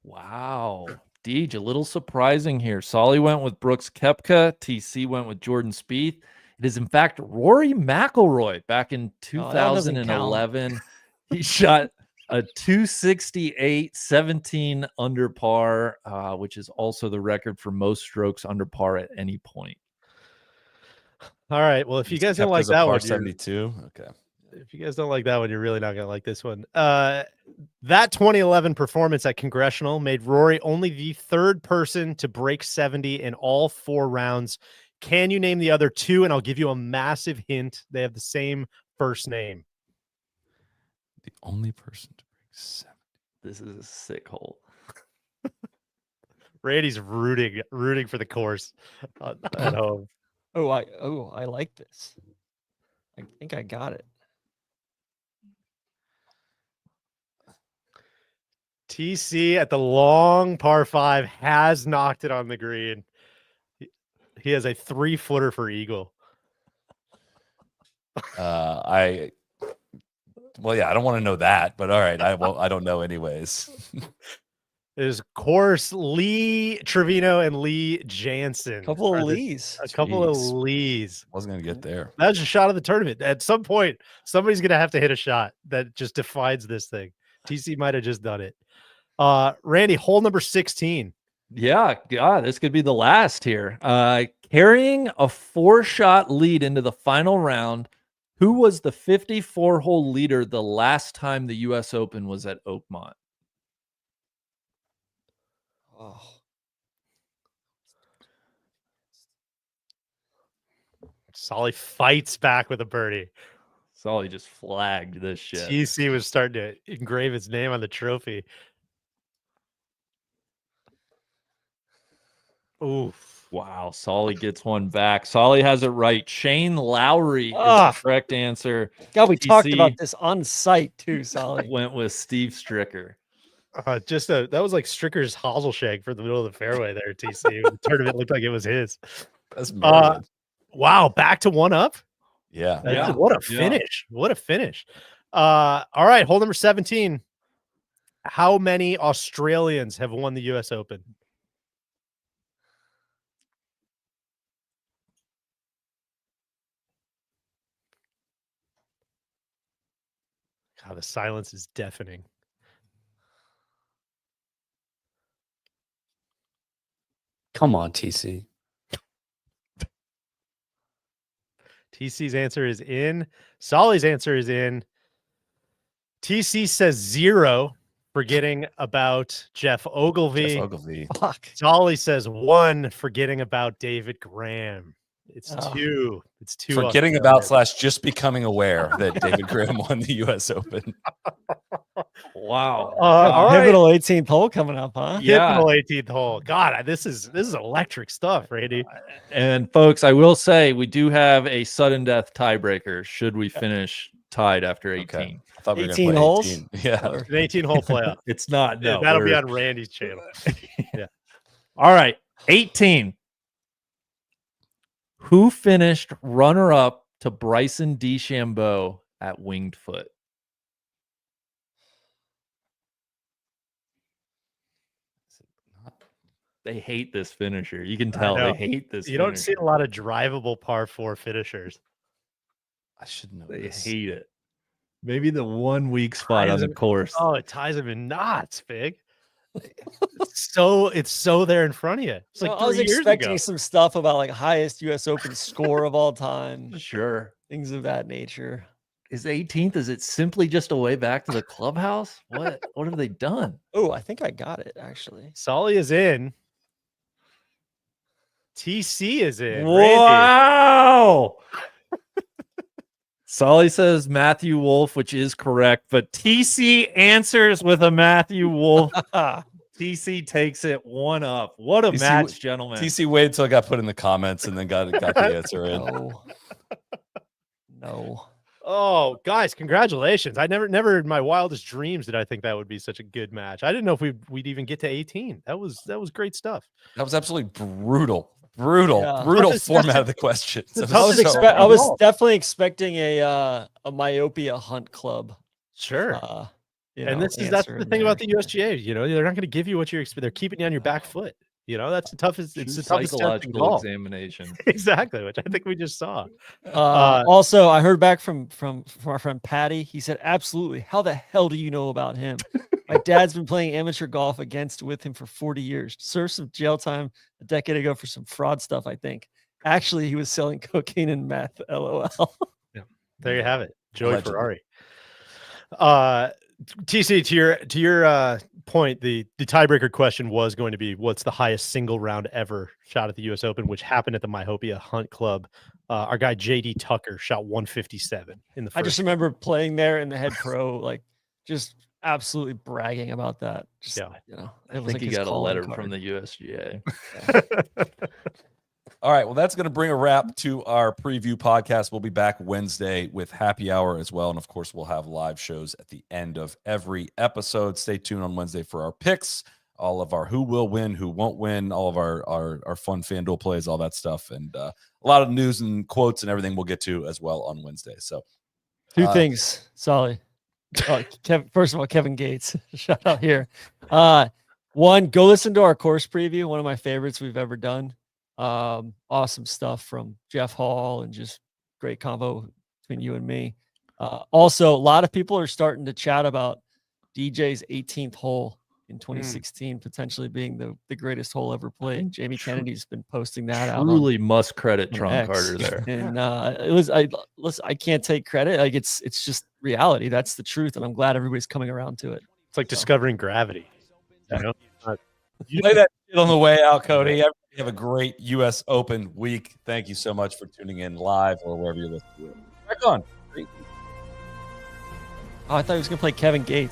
Wow. Deej, a little surprising here. Solly went with Brooks Koepka. TC went with Jordan Spieth. It is, in fact, Rory McIlroy back in
Oh, that doesn't count.
2011. He shot a 268, 17 under par, which is also the record for most strokes under par at any point.
All right. Well, if you guys don't
Koepka's
like
a
that
par
one,
72. Okay.
if you guys don't like that one, you're really not going to like this one. That 2011 performance at Congressional made Rory only the third person to break 70 in all 4 rounds. Can you name the other 2? And I'll give you a massive hint. They have the same first name.
The only person to break 70.
This is a sick hole.
Randy's rooting for the course at home.
I like this. I think I got it.
TC at the long par 5 has knocked it on the green. He has a 3-footer for eagle.
I don't want to know that, but all right. I don't know anyways.
There's, of course, Lee Trevino and Lee Jansen.
A couple of Lees.
A couple of
Jeez.
Lees.
Wasn't gonna get there.
That was a shot of the tournament. At some point, somebody's gonna have to hit a shot that just defines this thing. TC might have just done it. Randy, hole number 16.
Yeah, God, this could be the last here. Carrying a 4-shot lead into the final round, who was the 54-hole leader the last time the U.S. Open was at Oakmont?
Oh.
Solly fights back with a birdie.
Solly just flagged this shit.
TC was starting to engrave his name on the trophy. Oof.
Wow, Solly gets one back. Solly has it right. Shane Lowry is the correct answer.
God, we talked
TC
about this on site too, Solly.
went with Steve Stricker.
That was like Stricker's Hazelshag for the middle of the fairway there, TC. The tournament looked like it was his.
That's murdered.
Wow, back to 1 up.
Yeah.
Yeah.
What a finish. What a finish. All right, hole number 17. How many Australians have won the US Open? God, the silence is deafening.
Come on, TC.
TC's answer is in. Solly's answer is in. TC says 0. forgetting about Jeff Ogilvy.
Jeff Ogilvy.
Fuck.
Solly says 1, forgetting about David Graham. It's 2. It's 2.
Forgetting about / just becoming aware that David Graham won the U.S. Open.
Wow.
All right.
Pivotal 18th hole coming up, huh?
Yeah.
Pivotal 18th hole. God, this is electric stuff, Randy.
And folks, I will say we do have a sudden death tiebreaker should we finish tied after 18.
Okay. I thought we were
18
going to play
holes?
18. Yeah.
An 18-hole playoff.
It's not. No,
That'll be
we're-
on Randy's channel.
All right. 18. Who finished runner-up to Bryson DeChambeau at Winged Foot? They hate this finisher. You can tell
know.
they hate this.
You don't see
finisher.
a lot of drivable par 4 finishers.
I should know
They
this.
hate it. Maybe the one weak spot on the
Ties-
course.
Oh, it ties them in knots, Fig. It's so there in front of you. It's like
I was
3 years
expecting
ago.
some stuff about like highest U.S. Open score of all time,
Sure.
things of that nature.
Is 18th? Is it simply just a way back to the clubhouse? What have they done?
Oh, I think I got it actually.
Solly is in. TC is in. Randy.
Wow. Solly says Matthew Wolf, which is correct, but TC answers with a Matthew Wolf. TC takes it 1 up. What a
TC
match, gentlemen.
TC waited till it got put in the comments and then got the answer in.
No.
Oh, guys, congratulations. I never in my wildest dreams did I think that would be such a good match. I didn't know if we'd even get to 18. That was great stuff.
That was absolutely brutal
Yeah.
format of the questions. It
I
was
was
so-
I was definitely expecting a myopia hunt club.
Sure.
You
And
know,
that's
answer
the
in
thing
there.
about the USGA. You know, they're not going to give you what you're expecting. They're keeping you on your back foot. You know, that's the toughest. It's the toughest test in
psychological
golf.
examination.
Exactly, which I think we just saw.
Also, I heard back from our friend Patty. He said, "Absolutely. How the hell do you know about him? My dad's been playing amateur golf with him for 40 years. Served some jail time a decade ago for some fraud stuff. I think. Actually, he was selling cocaine and meth. LOL."
There you have it. Joey
Allegedly.
Ferrari. TC, to your point, the tiebreaker question was going to be what's the highest single round ever shot at the U.S. Open, which happened at the Myopia Hunt Club. Our guy JD Tucker shot 157 in the first.
I just remember playing there in the head pro, like just absolutely bragging about that. Just,
Yeah.
you know,
I
it was
think
like
he
his
got a
calling
letter
card.
from the USGA.
All right. Well, that's going to bring a wrap to our preview podcast. We'll be back Wednesday with happy hour as well. And of course, we'll have live shows at the end of every episode. Stay tuned on Wednesday for our picks, all of our who will win, who won't win, all of our fun FanDuel plays, all that stuff. And a lot of news and quotes and everything we'll get to as well on Wednesday. So
Two things, Solly. First of all, Kevin Gates, shout out here. One, go listen to our course preview. One of my favorites we've ever done. Awesome stuff from Jeff Hall and just great convo between you and me. Also, a lot of people are starting to chat about DJ's 18th hole in 2016 potentially being the greatest hole ever played. Jamie Kennedy's been posting that out.
Truly must credit
on
Tron
X.
Carter there.
And I can't take credit. Like it's just reality. That's the truth. And I'm glad everybody's coming around to it.
It's like discovering gravity. You know?
you play that shit on the way out, Cody. Everybody have a great U.S. Open week. Thank you so much for tuning in live or wherever you're listening to it. Back on.
Oh, I thought he was going to play Kevin Gates.